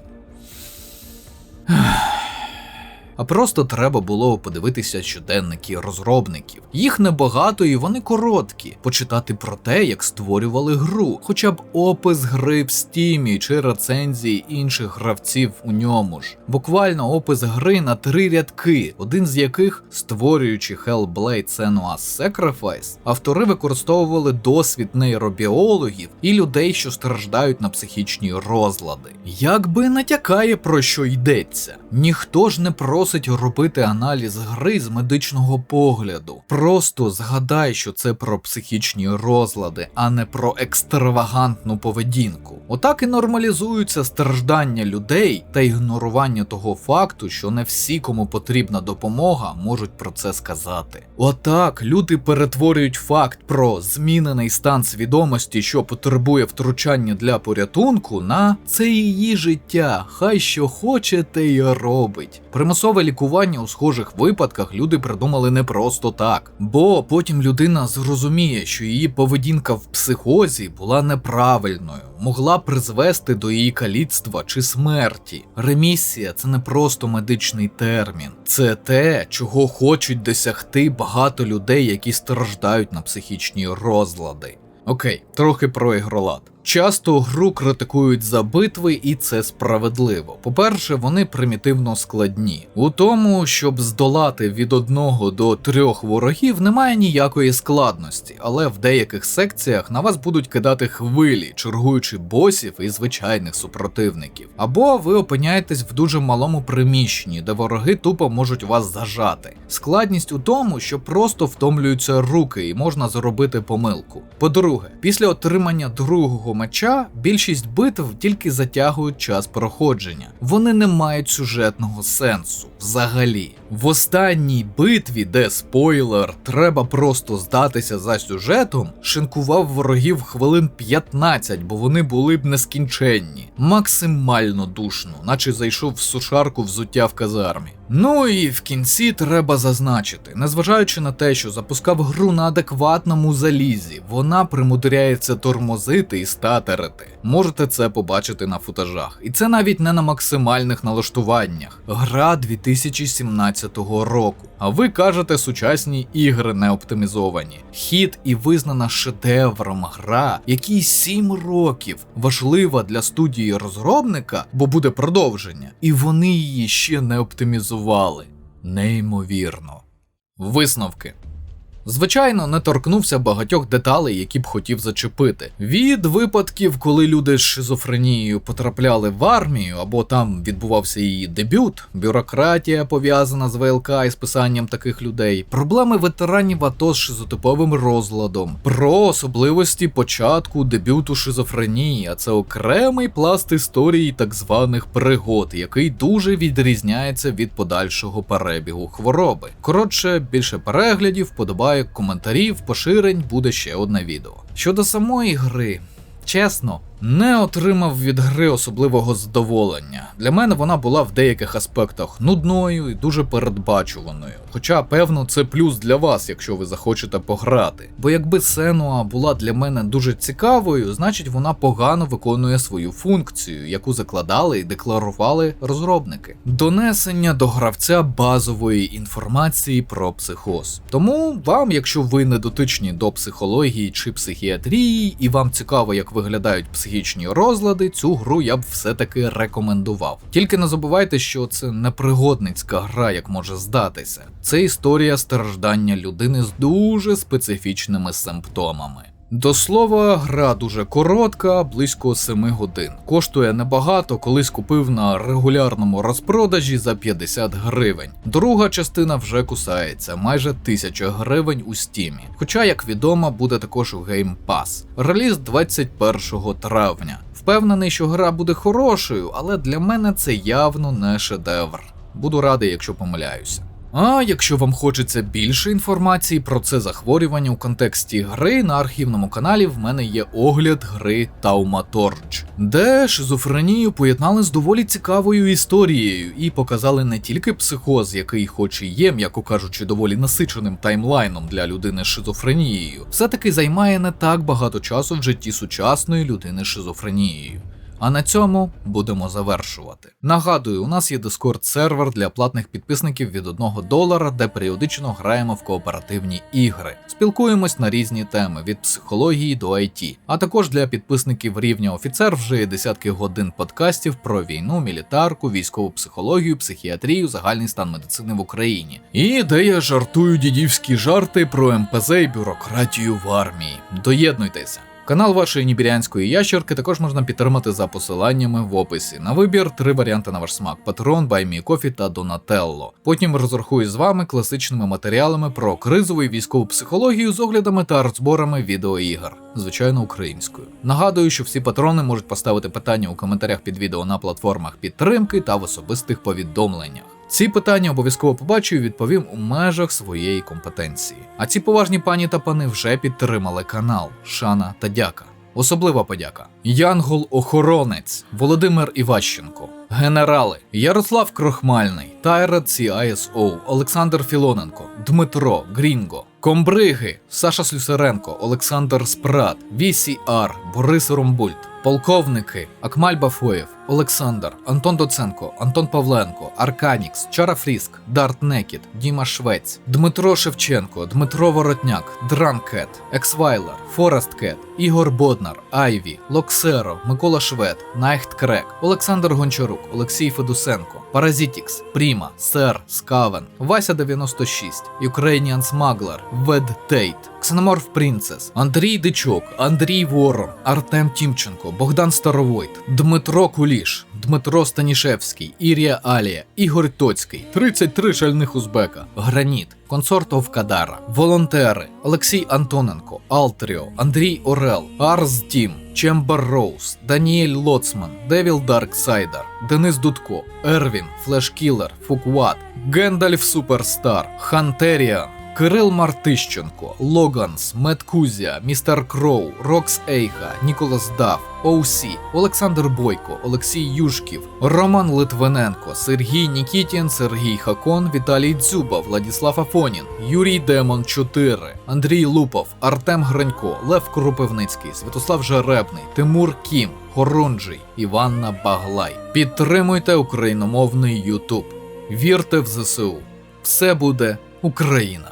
а просто треба було подивитися щоденники розробників. Їх небагато і вони короткі. Почитати про те, як створювали гру, хоча б опис гри в Стімі чи рецензії інших гравців у ньому ж. Буквально опис гри на 3 рядки, один з яких, створюючи Hellblade: Senua's Sacrifice, автори використовували досвід нейробіологів і людей, що страждають на психічні розлади. Якби натякає, про що йдеться. Ніхто ж не просить робити аналіз гри з медичного погляду. Просто згадай, що це про психічні розлади, а не про екстравагантну поведінку. Отак і нормалізуються страждання людей та ігнорування того факту, що не всі, кому потрібна допомога, можуть про це сказати. Отак люди перетворюють факт про змінений стан свідомості, що потребує втручання для порятунку, на «це її життя, хай що хоче, те й робить». Примусове лікування у схожих випадках люди придумали не просто так, бо потім людина зрозуміє, що її поведінка в психозі була неправильною, могла призвести до її каліцтва чи смерті. Ремісія – це не просто медичний термін, це те, чого хочуть досягти багато людей, які страждають на психічні розлади. Окей, трохи про ігролад. Часто гру критикують за битви, і це справедливо. По-перше, вони примітивно складні. У тому, щоб здолати від 1 до 3 ворогів, немає ніякої складності, але в деяких секціях на вас будуть кидати хвилі, чергуючи босів і звичайних супротивників. Або ви опиняєтесь в дуже малому приміщенні, де вороги тупо можуть вас зажати. Складність у тому, що просто втомлюються руки і можна зробити помилку. По-друге, після отримання другого меча більшість битв тільки затягують час проходження. Вони не мають сюжетного сенсу взагалі. В останній битві, де спойлер, треба просто здатися за сюжетом, шинкував ворогів хвилин 15, бо вони були б нескінченні. Максимально душно, наче зайшов в сушарку взуття в казармі. Ну і в кінці треба зазначити, незважаючи на те, що запускав гру на адекватному залізі, вона примудряється тормозити і статерити. Можете це побачити на футажах. І це навіть не на максимальних налаштуваннях. Гра 2017 року. А ви кажете, сучасні ігри не оптимізовані. Хіт і визнана шедевром гра, якій 7 років, важлива для студії розробника, бо буде продовження, і вони її ще не оптимізували. Неймовірно. Висновки. Звичайно, не торкнувся багатьох деталей, які б хотів зачепити. Від випадків, коли люди з шизофренією потрапляли в армію, або там відбувався її дебют, бюрократія, пов'язана з ВЛК і списанням таких людей, проблеми ветеранів АТО з шизотиповим розладом, про особливості початку дебюту шизофренії, а це окремий пласт історії так званих пригод, який дуже відрізняється від подальшого перебігу хвороби. Коротше, більше переглядів, подобає коментарів, поширень, буде ще одне відео. Щодо самої гри, чесно, не отримав від гри особливого задоволення. Для мене вона була в деяких аспектах нудною і дуже передбачуваною. Хоча, певно, це плюс для вас, якщо ви захочете пограти. Бо якби Сенуа була для мене дуже цікавою, значить вона погано виконує свою функцію, яку закладали і декларували розробники. Донесення до гравця базової інформації про психоз. Тому вам, якщо ви не дотичні до психології чи психіатрії, і вам цікаво, як виглядають психічні розлади, цю гру я б все-таки рекомендував. Тільки не забувайте, що це не пригодницька гра, як може здатися. Це історія страждання людини з дуже специфічними симптомами. До слова, гра дуже коротка, близько 7 годин. Коштує небагато, колись купив на регулярному розпродажі за 50 гривень. Друга частина вже кусається, майже 1000 гривень у Стімі. Хоча, як відомо, буде також у Game Pass. Реліз 21 травня. Впевнений, що гра буде хорошою, але для мене це явно не шедевр. Буду радий, якщо помиляюся. А якщо вам хочеться більше інформації про це захворювання у контексті гри, на архівному каналі в мене є огляд гри Taumaturge, де шизофренію поєднали з доволі цікавою історією і показали не тільки психоз, який хоч і є, м'яко кажучи, доволі насиченим таймлайном для людини з шизофренією, все-таки займає не так багато часу в житті сучасної людини з шизофренією. А на цьому будемо завершувати. Нагадую, у нас є Discord-сервер для платних підписників від $1, де періодично граємо в кооперативні ігри. Спілкуємось на різні теми, від психології до IT. А також для підписників рівня офіцер вже є десятки годин подкастів про війну, мілітарку, військову психологію, психіатрію, загальний стан медицини в Україні. І де я жартую дідівські жарти про МПЗ і бюрократію в армії. Доєднуйтеся! Канал вашої нібірянської ящерки також можна підтримати за посиланнями в описі. На вибір 3 варіанти на ваш смак: Patreon, BuyMeCoffee та Donatello. Потім розрахую з вами класичними матеріалами про кризову і військову психологію з оглядами та артзборами відеоігр. Звичайно, українською. Нагадую, що всі патрони можуть поставити питання у коментарях під відео на платформах підтримки та в особистих повідомленнях. Ці питання обов'язково побачу і відповім у межах своєї компетенції. А ці поважні пані та пани вже підтримали канал. Шана та дяка. Особлива подяка. Янгол-охоронець, Володимир Іващенко, генерали, Ярослав Крохмальний, Тайрат CISO, Олександр Філоненко, Дмитро, Грінго, Комбриги, Саша Слюсаренко, Олександр Спрат, VCR, Борис Ромбульт, полковники, Акмаль Бафоєв, Олександр, Антон Доценко, Антон Павленко, Арканікс, Чара Фріск, Дарт Некіт, Діма Швець, Дмитро Шевченко, Дмитро Воротняк, Дранкет, Ексвайлер, Форест Кет, Ігор Боднар, Айві, Локсеро, Микола Швед, Найхт Крек, Олександр Гончарук, Олексій Федусенко, Паразітікс, Пріма, Сер, Скавен, Вася 96, Ukrainian Smuggler, Вед Тейт, Ксеноморф Принцес, Андрій Дичок, Андрій Ворон, Артем Тімченко, Богдан Старовойт, Дмитро Куліш, Дмитро Станішевський, Ірія Алія, Ігор Тоцький, 33 шальних узбека, Граніт, Консорт Овкадара, волонтери, Олексій Антоненко, Алтріо, Андрій Орел, Арс Тім, Чембер Роуз, Даніель Лоцман, Девіл Дарксайдер, Денис Дудко, Ервін, Флешкілер, Фукват, Гендальф Суперстар, Хантеріан, Кирил Мартищенко, Логанс, Мет Кузя, Містер Кроу, Рокс Ейха, Ніколас Дав, Оусі, Олександр Бойко, Олексій Юшків, Роман Литвиненко, Сергій Нікітін, Сергій Хакон, Віталій Дзюба, Владіслав Афонін, Юрій Демон 4, Андрій Лупов, Артем Гранько, Лев Кропивницький, Святослав Жеребний, Тимур Кім, Хорунжий, Іванна Баглай. Підтримуйте україномовний YouTube. Вірте в ЗСУ. Все буде Україна.